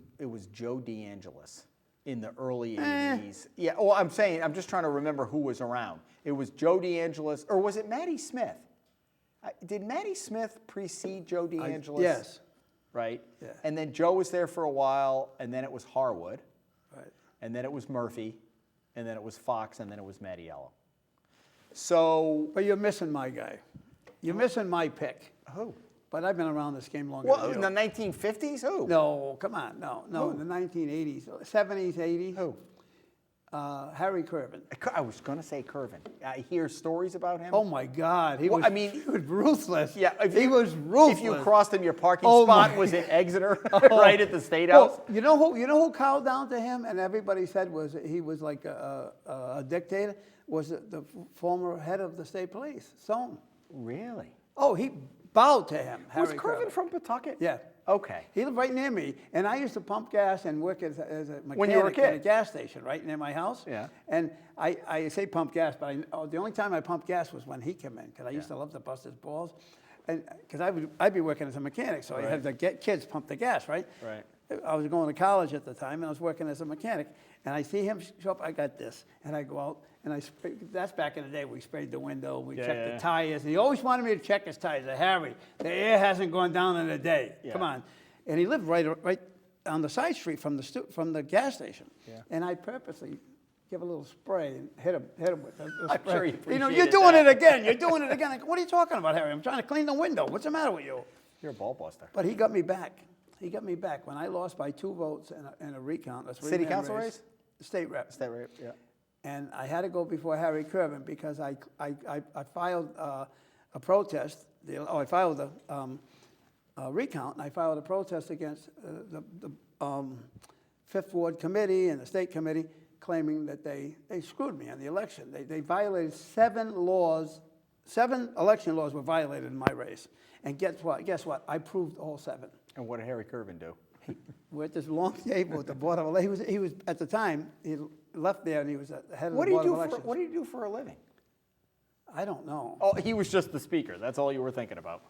Joe DeAngelis in the early 80s. Yeah, well, I'm just trying to remember who was around. It was Joe DeAngelis, or was it Matty Smith? Did Matty Smith precede Joe DeAngelis? Yes. Right? Yeah. And then Joe was there for a while, and then it was Harwood, Right. and then it was Murphy, and then it was Fox, and then it was Mattiello. So, But you're missing my guy. You're missing my pick. who? But I've been around this game longer Well, than in you. the 1950s? Who? No, come on, no. Who? In the 1980s, 70s, 80s. Who? Harry Curvin. I was going to say Curvin. I hear stories about him. Oh my God, he was ruthless. Yeah, he was ruthless. If you crossed him, your parking Oh spot my- was in Exeter, right at the State House. Well, you know who cowed down to him, and everybody said he was like a dictator. Was the former head of the state police, Stone. Really? Oh, he bowed to him. Was Harry Curvin from Pawtucket? Yeah. Okay. He lived right near me, and I used to pump gas and work as a mechanic When you were a kid? at a gas station right near my house. Yeah. And I say pump gas, but the only time I pumped gas was when he came in, because I used to love to bust his balls. And because I'd be working as a mechanic, so I had to get kids pump the gas, right? Right. I was going to college at the time, and I was working as a mechanic. And I see him show up, I got this. And I go out, and I spray, that's back in the day, we sprayed the window, we checked the tires. And he always wanted me to check his tires. I said, Harry, the air hasn't gone down in a day. Yeah. Come on. And he lived right on the side street from the gas station. Yeah. And I purposely give a little spray and hit him with the I'm spray. sure he appreciated You're doing that. it again. You're doing it again. I go, what are you talking about, Harry? I'm trying to clean the window. What's the matter with you? You're a ball buster. But he got me back. He got me back when I lost by 2 votes in a recount. A City council race? State rep. State rep, yeah. And I had to go before Harry Curvin because I filed a protest. I filed a recount, and I filed a protest against the Fifth Ward Committee and the State Committee, claiming that they screwed me on the election. They violated 7 laws. 7 election laws were violated in my race. And guess what? I proved all 7. And what did Harry Curvin do? We're at this long table at the Board of Elections. He was at the time, he left there and he was the head of the Board of Elections. What do you do for a living? I don't know. Oh, he was just the speaker. That's all you were thinking about.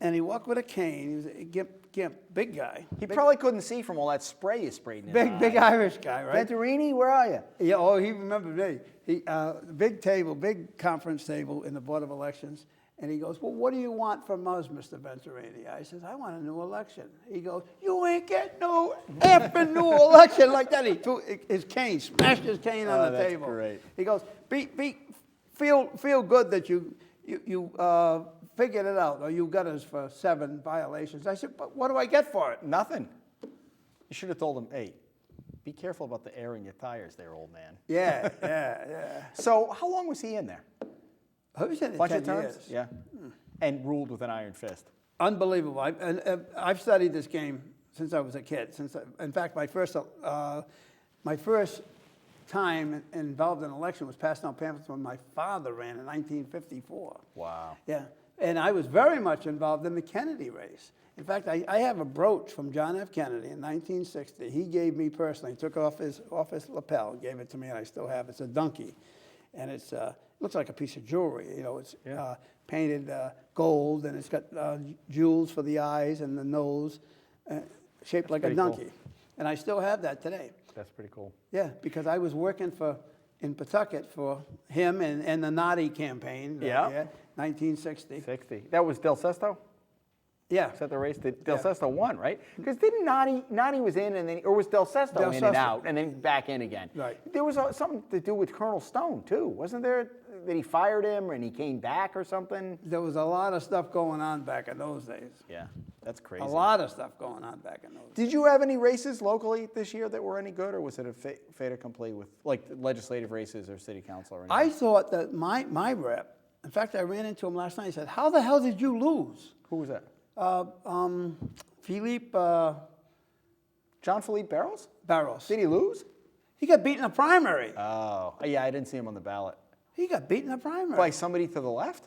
And he walked with a cane. He was a gimp, big guy. He probably couldn't see from all that spray you sprayed in his eye. Big Irish guy, right? Venturini, where are you? Yeah, oh, he remembered me. Big table, big conference table in the Board of Elections. And he goes, well, what do you want from us, Mr. Venturini? I says, I want a new election. He goes, you ain't getting no effing new election like that. He threw his cane, smashed his cane on the that's table. Great. He goes, feel good that you figured it out, or you got us for 7 violations. I said, but what do I get for it? Nothing. You should have told him, hey, be careful about the air in your tires there, old man. Yeah. So how long was he in there? I was in it Bunch 10 of terms? years. Yeah. And ruled with an iron fist. Unbelievable. I've studied this game since I was a kid. In fact, my first time involved in an election was passing out pamphlets when my father ran in 1954. Wow. Yeah. And I was very much involved in the Kennedy race. In fact, I have a brooch from John F. Kennedy in 1960. He gave me personally. He took it off his lapel, gave it to me, and I still have it. It's a donkey. And it looks like a piece of jewelry. You know, it's painted gold, and it's got jewels for the eyes and the nose, shaped like a donkey. Cool. And I still have that today. That's pretty cool. Yeah, because I was working in Pawtucket for him and the Naughty campaign. Yeah. 1960. 60. That was Del Sesto? Yeah. Is that the race that Del Sesto won, right? Because didn't Naughty was in, and then, or was Del Sesto in and out, and then back in again? Right. There was something to do with Colonel Stone, too. Wasn't there that he fired him and he came back or something? There was a lot of stuff going on back in those days. Yeah, that's crazy. A lot of stuff going on back in those days. Did you have any races locally this year that were any good, or was it a fait accompli with like legislative races or city council or anything? I thought that my rep, in fact, I ran into him last night. He said, how the hell did you lose? Who was that? Philippe John Philippe Barros? Barros. Did he lose? He got beat in the primary. Oh, yeah, I didn't see him on the ballot. He got beat in the primary. By somebody to the left?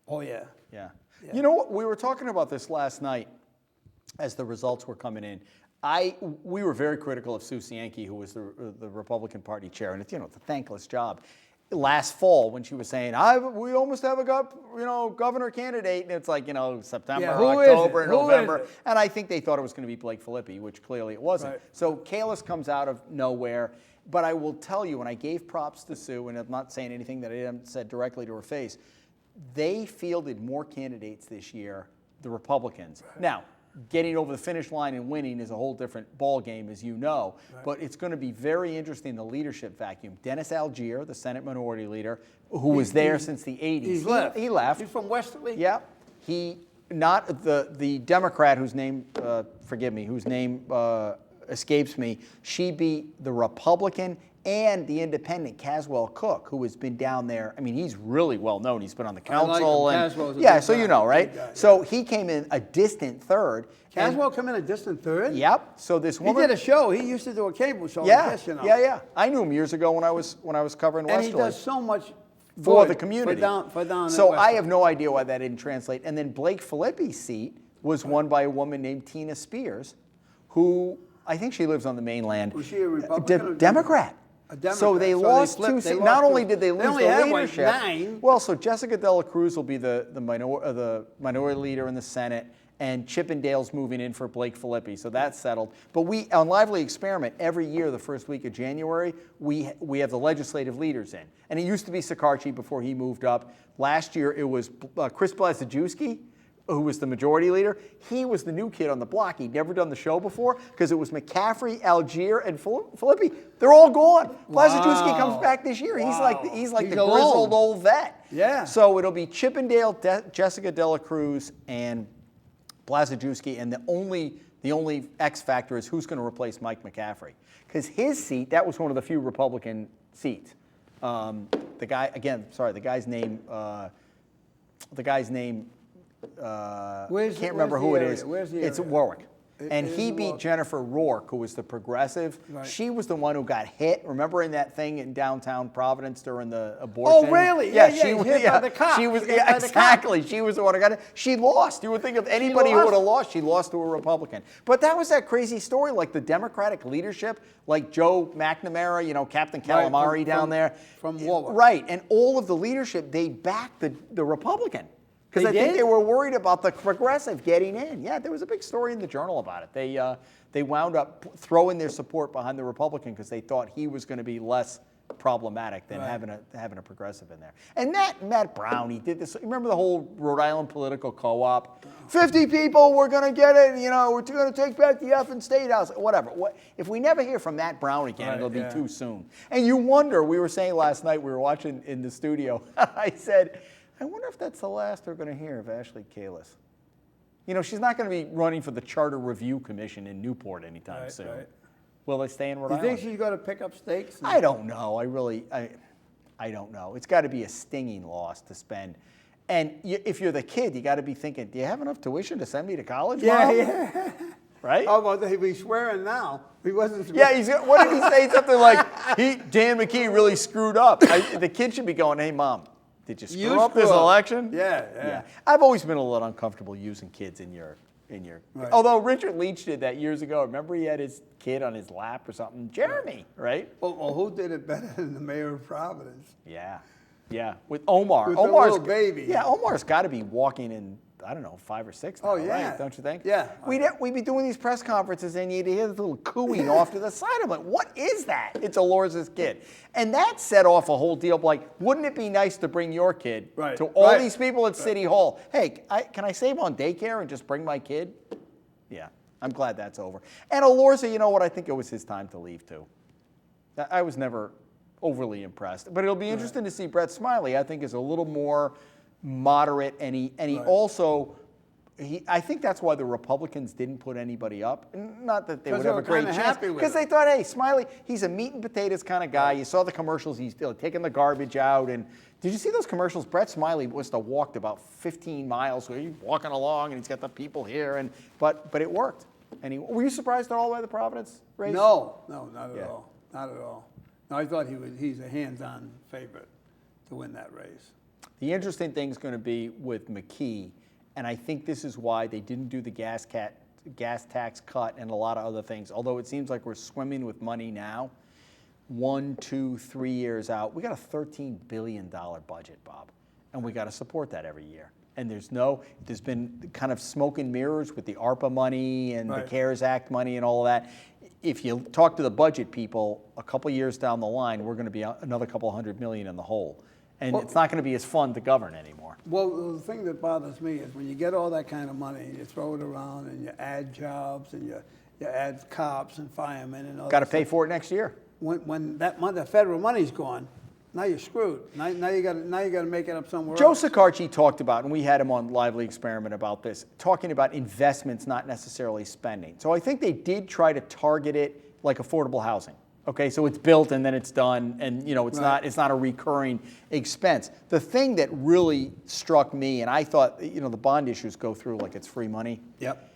Oh, yeah. Yeah. You know what? We were talking about this last night as the results were coming in. We were very critical of Sue Cienki, who was the Republican Party chair, and it's a thankless job. Last fall, when she was saying, we almost have a governor candidate, and it's like September, October, November, and I think they thought it was going to be Blake Filippi, which clearly it wasn't. Right. So Kalis comes out of nowhere, but I will tell you, and I gave props to Sue, and I'm not saying anything that I haven't said directly to her face, they fielded more candidates this year, the Republicans. Right. Now, getting over the finish line and winning is a whole different ball game, as you know. Right. But it's going to be very interesting, the leadership vacuum. Dennis Algier, the Senate Minority Leader, who was there since the 80s. He left. He's from Westerly? Yeah. He, not the Democrat whose name, whose name escapes me. She beat the Republican and the independent Caswell Cook, who has been down there. I mean, he's really well known. He's been on the council. like him. Caswell's a yeah, big so guy, you know, right? big guy, So he came in a distant third. Caswell come in a distant third? Yep. So this He woman. did a show. He used to do a cable show Yeah, like this, you know. yeah. I knew him years ago when I was covering And he Westerly. does so much For good the community. For down so in I West. have no idea why that didn't translate. And then Blake Filippi's seat was won by a woman named Tina Spears, who I think she lives on the mainland. Was she a Republican or Democrat. A Democrat. So they lost flipped- two they seats. lost Not two. only did they lose only the had, leadership. 9. Well, so Jessica Dela Cruz will be the minority leader in the Senate, and Chippendale's moving in for Blake Filippi. So that's settled. But we, on Lively Experiment, every year, the first week of January, we have the legislative leaders in. And it used to be Sikarchi before he moved up. Last year, it was Chris Blazajewski, who was the majority leader. He was the new kid on the block. He'd never done the show before because it was McCaffrey, Algier, and Filippi. They're all gone. Blazajewski comes back this year. Wow. He's like He's the alone. grizzled old vet. Yeah. So it'll be Chippendale, Jessica Dela Cruz, and Blazajewski, and the only X factor is who's going to replace Mike McCaffrey, because his seat, that was one of the few Republican seats. The guy's name. Can't remember who it is. It's Warwick. And he beat Jennifer Rourke, who was the progressive. Right. She was the one who got hit. Remember in that thing in downtown Providence during the abortion? Oh, really? Yeah, She was hit by the cop. She was Hit by the cop. exactly. She was the one who got it. She lost. You would think of anybody who lost. would have lost. She lost to a Republican. But that was that crazy story, like the Democratic leadership, like Joe McNamara, Captain Calamari down there. From Warwick. Right, and all of the leadership, they backed the Republican. Because I think did? they were worried about the progressive getting in. Yeah, there was a big story in the Journal about it. They wound up throwing their support behind the Republican because they thought he was going to be less problematic than having a progressive in there. And Matt Brown, he did this. Remember the whole Rhode Island political co-op? 50 people, we're going to get it. We're going to take back the effing state house. Whatever. If we never hear from Matt Brown again, it'll be too soon. And you wonder. We were saying last night, we were watching in the studio. I said, I wonder if that's the last we're going to hear of Ashley Kalis. She's not going to be running for the Charter Review Commission in Newport anytime soon. Right. Will they stay in Rhode Island? You think she's going to pick up stakes? I don't know. I don't know. It's got to be a stinging loss to spend. And if you're the kid, you got to be thinking, do you have enough tuition to send me to college, Mom? Yeah. Right? Oh, well, he's swearing now. He wasn't swearing. Yeah, what did he say? Something like, Dan McKee really screwed up. The kid should be going, hey, Mom, did you screw up this election? Yeah. I've always been a little uncomfortable using kids in your. Right. Although Richard Leach did that years ago. Remember he had his kid on his lap or something? Jeremy, right? Well, who did it better than the mayor of Providence? Yeah. With Omar. With the little baby. Yeah, Omar's got to be walking in, I don't know, 5 or 6 now, yeah. right? Don't you think? Yeah. We'd be doing these press conferences and you'd hear this little cooing off to the side. I'm like, what is that? It's Alorz's kid. And that set off a whole deal. Like, wouldn't it be nice to bring your kid to all these people at City Hall? Hey, can I save on daycare and just bring my kid? Yeah, I'm glad that's over. And Alorza, you know what? I think it was his time to leave, too. I was never overly impressed. But it'll be interesting to see Brett Smiley. I think is a little more moderate, and he also, I think that's why the Republicans didn't put anybody up. Not that they would have a great chance, because they thought, hey, Smiley, he's a meat and potatoes kind of guy. You saw the commercials. He's taking the garbage out. And did you see those commercials? Brett Smiley must have walked about 15 miles. So he's walking along, and he's got the people here. But it worked. And were you surprised at all by the Providence race? No, not at all. Not at all. No, I thought he's a hands-on favorite to win that race. The interesting thing is going to be with McKee, and I think this is why they didn't do the gas tax cut and a lot of other things. Although it seems like we're swimming with money now, 1, 2, 3 years out, we got a $13 billion budget, Bob, and we got to support that every year. And there's been kind of smoke and mirrors with the ARPA money and the CARES Act money and all of that. If you talk to the budget people, a couple years down the line, we're going to be another couple $100 million in the hole. And it's not going to be as fun to govern anymore. Well, the thing that bothers me is when you get all that kind of money, you throw it around and you add jobs and you add cops and firemen and all that. Got to pay for it next year. When that money, the federal money's gone, now you're screwed. Now you got to make it up somewhere Joe else. Sicarci talked about, and we had him on Lively Experiment about this, talking about investments, not necessarily spending. So I think they did try to target it like affordable housing. Okay, so it's built and then it's done, and it's not a recurring expense. The thing that really struck me, and I thought, the bond issues go through like it's free money. Yep.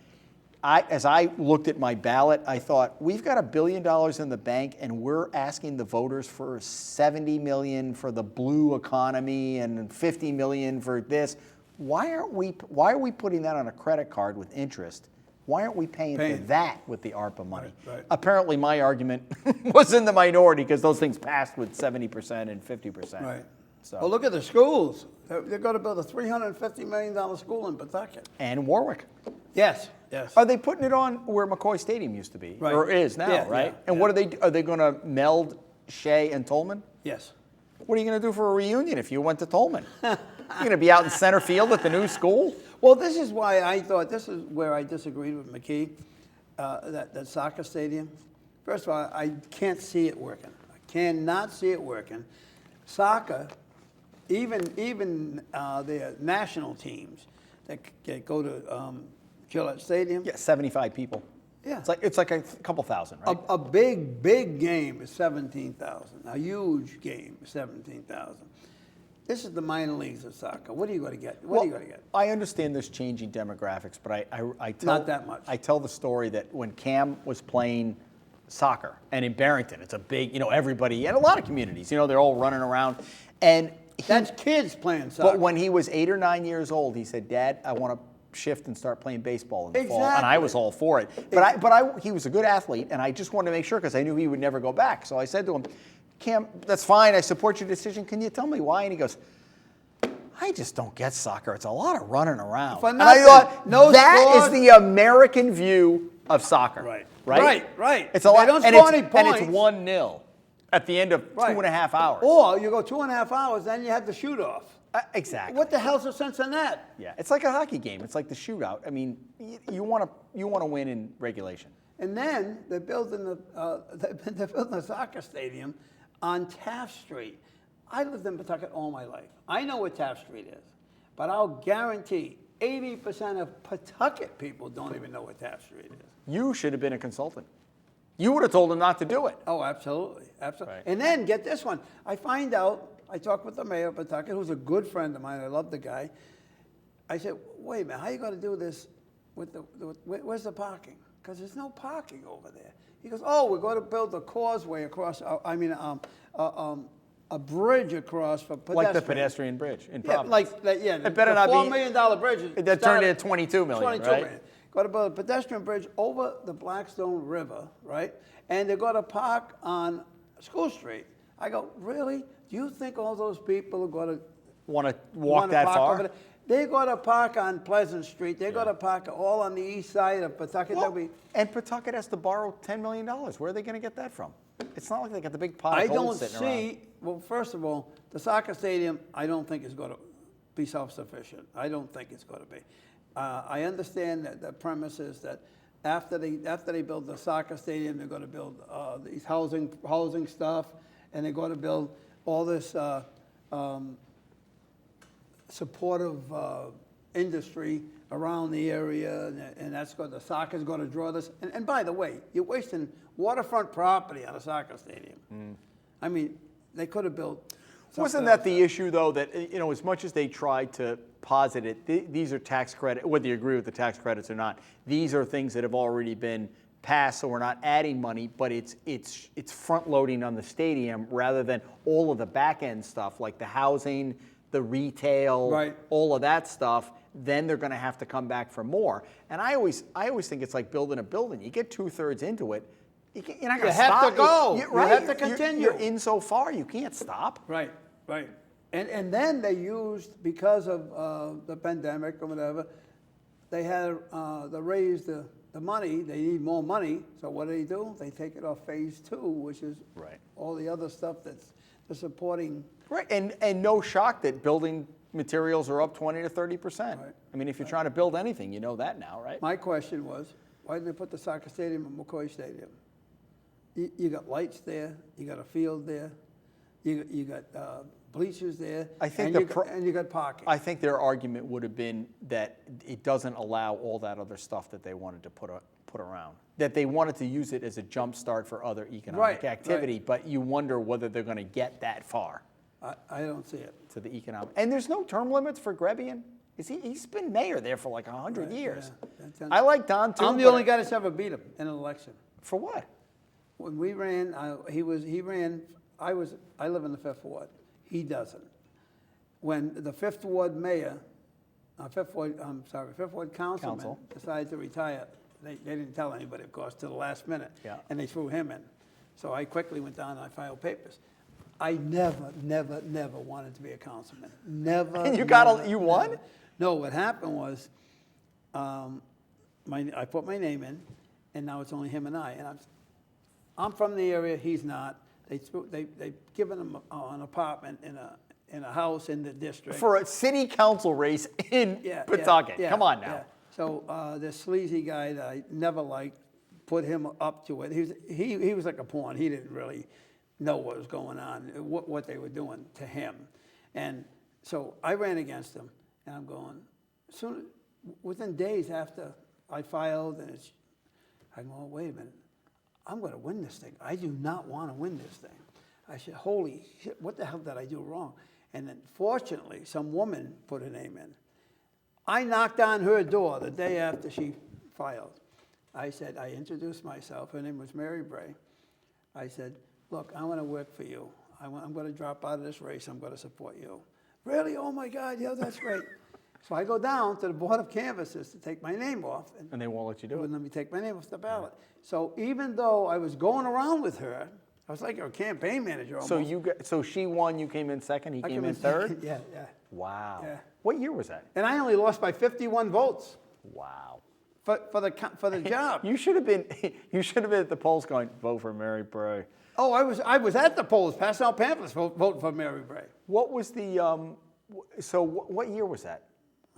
As I looked at my ballot, I thought, we've got $1 billion in the bank, and we're asking the voters for $70 million for the blue economy and $50 million for this. Why are we putting that on a credit card with interest? Why aren't we paying for that with the ARPA money? Right. Apparently, my argument was in the minority because those things passed with 70% and 50%. Right. So. Well, look at the schools. They're going to build a $350 million school in Pawtucket. And Warwick. Yes. Are they putting it on where McCoy Stadium used to be, Right. or is now, Yeah, right? yeah, and yeah. what are they going to meld Shea and Tolman? Yes. What are you going to do for a reunion if you went to Tolman? You're going to be out in center field at the new school? Well, this is why I thought, this is where I disagreed with McKee, that soccer stadium. First of all, I can't see it working. I cannot see it working. Soccer, even the national teams that go to Gillette Stadium. Yeah, 75 people. Yeah. It's like a couple thousand, right? A big game is 17,000. A huge game is 17,000. This is the minor leagues of soccer. What are you going to get? What are you going to get? I understand there's changing demographics, but I tell Not that much. I tell the story that when Cam was playing soccer, and in Barrington, it's a big, everybody, and a lot of communities, they're all running around, and That's kids playing soccer. But when he was 8 or 9 years old, he said, "Dad, I want to shift and start playing baseball in the fall," and I was all for it. But he was a good athlete, and I just wanted to make sure because I knew he would never go back. So I said to him, "Cam, that's fine. I support your decision. Can you tell me why?" And he goes, "I just don't get soccer. It's a lot of running around." For And I nothing. thought, that sport. is the American view of soccer. Right. Right. Right. It's a lot, They don't and score it's any points. 1-0 at the end of 2.5 hours. Or you go 2.5 hours, then you have the shoot off. Exactly. What the hell's the sense in that? Yeah, it's like a hockey game. It's like the shootout. I mean, you want to win in regulation. And then they're building the soccer stadium on Taft Street. I lived in Pawtucket all my life. I know what Taft Street is, but I'll guarantee 80% of Pawtucket people don't even know what Taft Street is. You should have been a consultant. You would have told them not to do it. Oh, absolutely, absolutely. Right. And then get this one. I find out. I talked with the mayor of Pawtucket, who's a good friend of mine. I love the guy. I said, "Wait a minute, how are you going to do this where's the parking? Because there's no parking over there." He goes, "Oh, we're going to build a causeway across. A bridge across for pedestrians." Like the pedestrian bridge in Yeah, Providence. it better not be- $4 million bridge. That turned into $22 million, 22 right? million. Got to build a pedestrian bridge over the Blackstone River, right? And they're going to park on School Street. I go, really? Do you think all those people are going to Want to walk that park far? over there? They're going to park on Pleasant Street. They're going to park all on the east side of Pawtucket. Well, and Pawtucket has to borrow $10 million. Where are they going to get that from? It's not like they got the big pot I of gold don't sitting see, around. well, first of all, the soccer stadium, I don't think is going to be self-sufficient. I don't think it's going to be. I understand that the premise is that after they build the soccer stadium, they're going to build these housing stuff, and they're going to build all this supportive industry around the area, and that's the soccer's going to draw this. And by the way, you're wasting waterfront property on a soccer stadium. I mean, they could have built. Wasn't that the issue, though, that, as much as they tried to posit it, these are tax credits, whether you agree with the tax credits or not, these are things that have already been passed, so we're not adding money, but it's front loading on the stadium rather than all of the back end stuff like the housing, the retail, right, all of that stuff. Then they're going to have to come back for more. And I always think it's like building a building. You get 2/3 into it, you're not going to stop. You have to go. You have to continue. You're in so far, you can't stop. Right. And then they used, because of the pandemic or whatever, they had to raise the money. They need more money. So what do? They take it off phase 2, which is all the other stuff that's supporting. Right, and no shock that building materials are up 20 to 30%. Right. I mean, if you're trying to build anything, you know that now, right? My question was, why didn't they put the soccer stadium at McCoy Stadium? You got lights there. You got a field there. You got bleachers there. I think and you got parking. I think their argument would have been that it doesn't allow all that other stuff that they wanted to put around. That they wanted to use it as a jump start for other economic activity, but you wonder whether they're going to get that far. I don't see it. To the economic. And there's no term limits for Grebian? He's been mayor there for like 100 years. Yeah. I like Don too. I'm the only guy that's ever beat him in an election. For what? When we ran, he ran. I live in the 5th Ward. He doesn't. When the 5th Ward mayor, 5th Ward councilman decided to retire, they didn't tell anybody, of course, till the last minute. Yeah. And they threw him in. So I quickly went down and I filed papers. I never wanted to be a councilman. Never. And you won? Never. No, what happened was, I put my name in, and now it's only him and I. And I'm from the area. He's not. They've given him an apartment in a house in the district For a city council race in Pawtucket. Come on now. Yeah. So this sleazy guy that I never liked put him up to it. He was like a pawn. He didn't really know what was going on, what they were doing to him. And so I ran against him, and I'm going, within days after I filed, and I'm going, wait a minute, I'm going to win this thing. I do not want to win this thing. I said, holy shit, what the hell did I do wrong? And then fortunately, some woman put her name in. I knocked on her door the day after she filed. I introduced myself. Her name was Mary Bray. I said, look, I want to work for you. I'm going to drop out of this race. I'm going to support you. Really? Oh, my God. Yeah, that's great. So I go down to the Board of Canvassers to take my name off. And they won't let you do it. Wouldn't let me take my name off the ballot. So even though I was going around with her, I was like a campaign manager almost. So she won, you came in second, he came in third? Yeah. Wow. Yeah. What year was that? And I only lost by 51 votes Wow. for the job. You should have been at the polls going, vote for Mary Bray. Oh, I was at the polls passing out pamphlets voting for Mary Bray. What was the what year was that?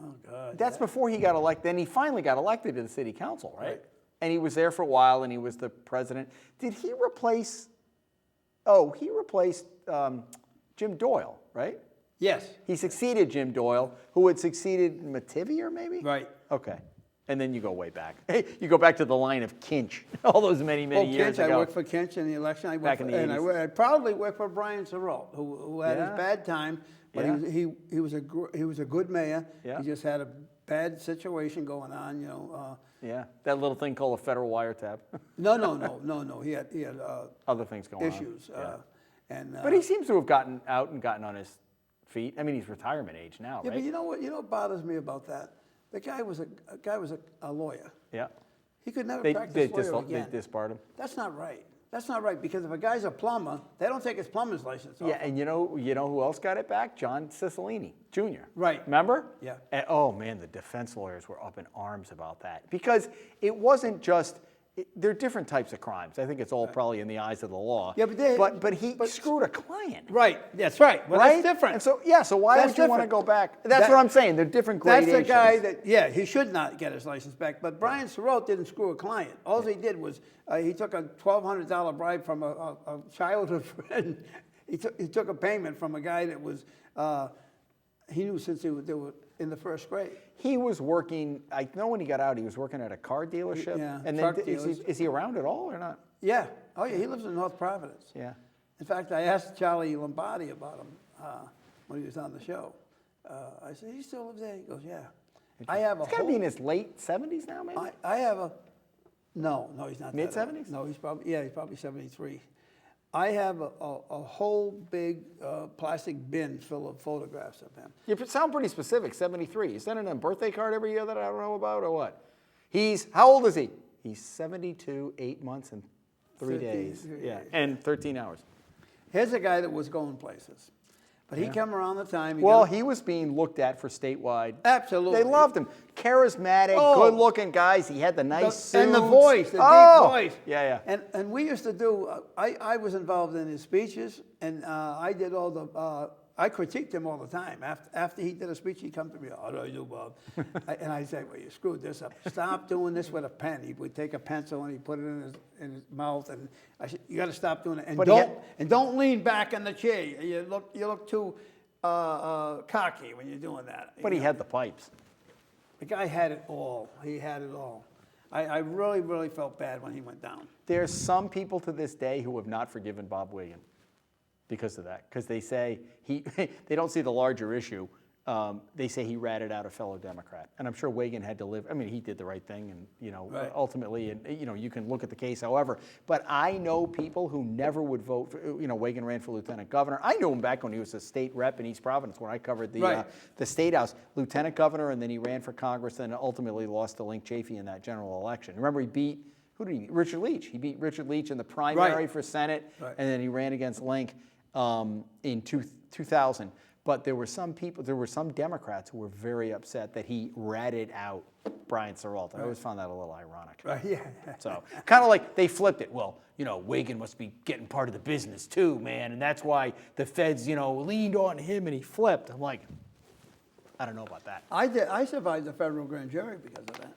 Oh God. That's before he got elected. Then he finally got elected to the city council, right? And he was there for a while, and he was the president. Did he replace? Oh, he replaced Jim Doyle, right? Yes. He succeeded Jim Doyle, who had succeeded Mativier, maybe? Right. Okay. And then you go way back. You go back to the line of Kinch, all those many years ago. I worked for Kinch in the election. I probably worked for Brian Surratt, who had his bad time, but he was a good mayor. Yeah. He just had a bad situation going on, you know. That little thing called a federal wiretap. No. He had other things going issues. on. But he seems to have gotten out and gotten on his feet. I mean, he's retirement age now, right? Yeah, but you know what bothers me about that? The guy was a lawyer. Yeah. He could never practice lawyer again. They disbarred him. That's not right. That's not right, because if a guy's a plumber, they don't take his plumber's license off. Yeah, and you know who else got it back? John Cicilline Jr. Right. Remember? Yeah. And, oh man, the defense lawyers were up in arms about that, because it wasn't just. There are different types of crimes. I think it's all probably in the eyes of the law. Yeah, but he screwed a client. Right. That's right. Well, right? That's different. And so so why would you want to go back? That's what I'm saying. They're different gradations. That's the guy that he should not get his license back. But Brian Surratt didn't screw a client. All he did was he took a $1,200 bribe from a childhood friend. He took a payment from a guy that was he knew since they were in the first grade. He was working, I know when he got out, he was working at a car dealership. Yeah, and then is he around at all or not? Yeah. Oh, yeah. He lives in North Providence. Yeah. In fact, I asked Charlie Lombardi about him when he was on the show. I said, he still lives there? He goes, yeah. I have He's got to be in his late 70s now, maybe? I have a, no, he's not. Mid-70s? No, he's probably 73. I have a whole big plastic bin full of photographs of him. You sound pretty specific, 73. You sending him a birthday card every year that I don't know about, or what? How old is he? He's 72, 8 months and 3 days. Yeah, and 13 hours. Here's a guy that was going places. But he came around the time. He was being looked at for statewide. Absolutely. They loved him. Charismatic, good-looking guys. He had the nice suits. And the voice, the deep voice. Yeah. And we used to do, I was involved in his speeches. And I did all the, I critiqued him all the time. After he did a speech, he'd come to me, how do I do, Bob? And I said, well, you screwed this up. Stop doing this with a pen. He would take a pencil and he'd put it in his mouth. And I said, you got to stop doing it. And don't lean back in the chair. You look too cocky when you're doing that. But he had the pipes. The guy had it all. He had it all. I really, really felt bad when he went down. There's some people to this day who have not forgiven Bob Wiegand because of that. Because they say they don't see the larger issue. They say he ratted out a fellow Democrat. And I'm sure Wiegand had to live. I mean, he did the right thing. And, Right. ultimately, and, you can look at the case however. But I know people who never would vote for, Wiegand ran for lieutenant governor. I knew him back when he was a state rep in East Providence when I covered the state house. Lieutenant governor, and then he ran for Congress and ultimately lost to Link Chafee in that general election. Remember, he beat, who did he beat? Richard Leach. He beat Richard Leach in the primary for Senate, and then he ran against Link in 2000. But there were some Democrats who were very upset that he ratted out Brian Sirolta. I always found that a little ironic. Right, yeah. So kind of like they flipped it. Well, Wiegand must be getting part of the business too, man. And that's why the feds, leaned on him and he flipped. I'm like, I don't know about that. I survived the federal grand jury because of that.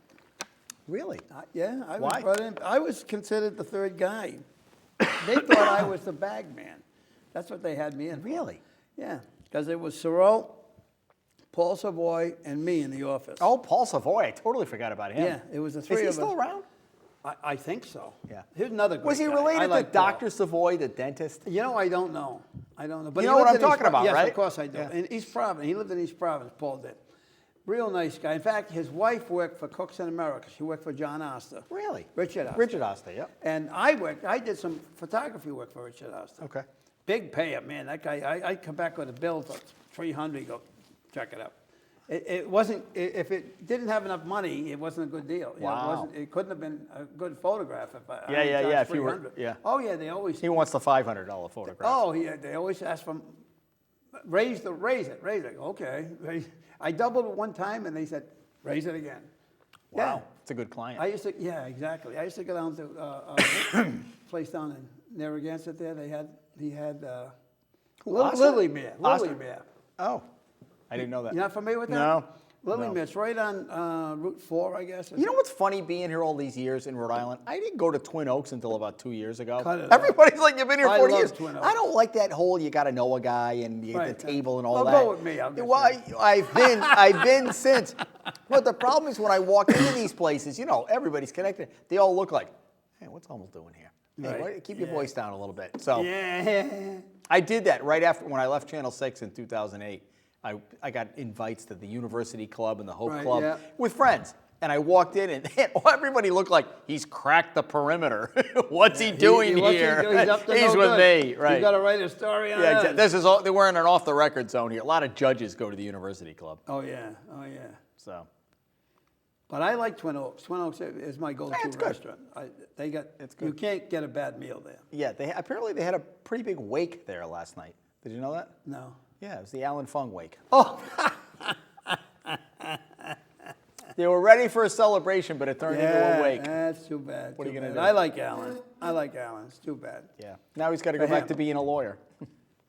Really? Yeah. I Why? was brought in. I was considered the third guy. They thought I was the bag man. That's what they had me in for. Really? Yeah. Because it was Searle, Paul Savoy, and me in the office. Oh, Paul Savoy. I totally forgot about him. Yeah, it was the three of us. Is he still around? I think so. Yeah. Here's another great Was he guy. related I to like Paul. Dr. Savoy, the dentist? I don't know. But You he know what lived I'm in talking about, yes, right? Yes, of course I do. Yeah. In East Providence. He lived in East Providence, Paul did. Real nice guy. In fact, his wife worked for Cooks in America. She worked for John Oster. Really? Richard Oster. Richard Oster, yep. And I did some photography work for Richard Oster. Okay. Big payer, man. That guy, I come back with a bill for $300, go, check it out. It wasn't, if it didn't have enough money, it wasn't a good deal. Wow. It couldn't have been a good photograph if I Yeah, charged if you were, $300. yeah. Oh, yeah, they always, He wants the $500 photograph. oh, yeah, they always ask for, raise it. Okay. I doubled it one time and they said, raise it again. Wow. Yeah. It's a good client. Yeah, exactly. I used to go down to a place down in Narragansett there. He had Oster? Lily Mare. Oster? Lily Mare. Oh, I didn't know that. You're not familiar with that? No. Lily No. Mare. It's right on Route 4, I guess. You know what's funny being here all these years in Rhode Island? I didn't go to Twin Oaks until about 2 years ago. Cut it out. Everybody's like, you've been here I 40 love years. Twin Oaks. I don't like that whole you got to know a guy and you Right. get the table and all Well, that. go with me, I'll get Well, you. I've been since. But the problem is when I walk into these places, everybody's connected. They all look like, hey, what's Hummel doing here? Hey, Right. keep your voice down a little bit. So Yeah. I did that right after when I left Channel 6 in 2008. I got invites to the University Club and the Hope Right, Club yeah. with friends. And I walked in and everybody looked like he's cracked the perimeter. What's he doing What's he here? doing? He's up to He's no with good. me, right? You got to write a story on Yeah, us. exactly. We're in an off the record zone here. A lot of judges go to the University Club. Oh, yeah. So But I like Twin Oaks. Twin Oaks is my go-to it's good. restaurant. It's good. You can't get a bad meal there. yeah, apparently they had a pretty big wake there last night. Did you know that? No. Yeah, it was the Alan Fung wake. Oh, They were ready for a celebration, but it turned into a wake. That's too bad. What are you too gonna bad. do? I like Alan. It's too bad. Yeah. Now he's got to go For back him. to being a lawyer.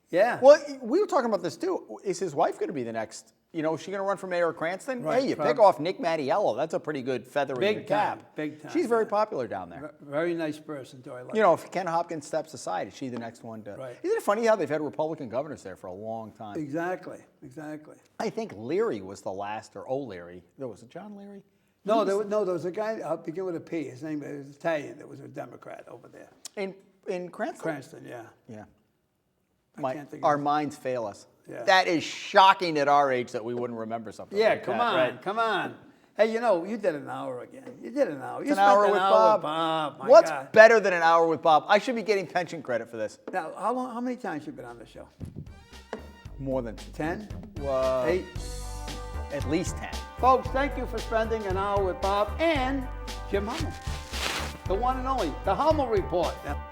Yeah. Well, we were talking about this too. Is his wife going to be the next? Is she going to run for mayor of Cranston? Right, Hey, you pick probably. off Nick Mattiello. That's a pretty good feather in your Big cap. time, big time, She's very yeah. popular down there. Very nice person, too. I like If Ken Hopkins steps aside, is she the next one to? Right. Isn't it funny how they've had Republican governors there for a long time? Exactly. I think Leary was the last, or O'Leary. There was a John Leary. No, there was a guy, I'll begin with a P. His name was Italian. There was a Democrat over there. In Cranston. Cranston, yeah. Yeah. can't think of Our his- minds fail us. Yeah. That is shocking at our age that we wouldn't remember something. Yeah, like that, right? come on. Hey, you did an hour again. You did an hour. You An spent hour an with hour Bob. My What's God. better than an hour with Bob? I should be getting pension credit for this. Now, how many times you been on the show? More than 10? 8. 8? At least 10. Folks, thank you for spending an hour with Bob and Jim Hummel. The one and only, the Hummel Report. Now,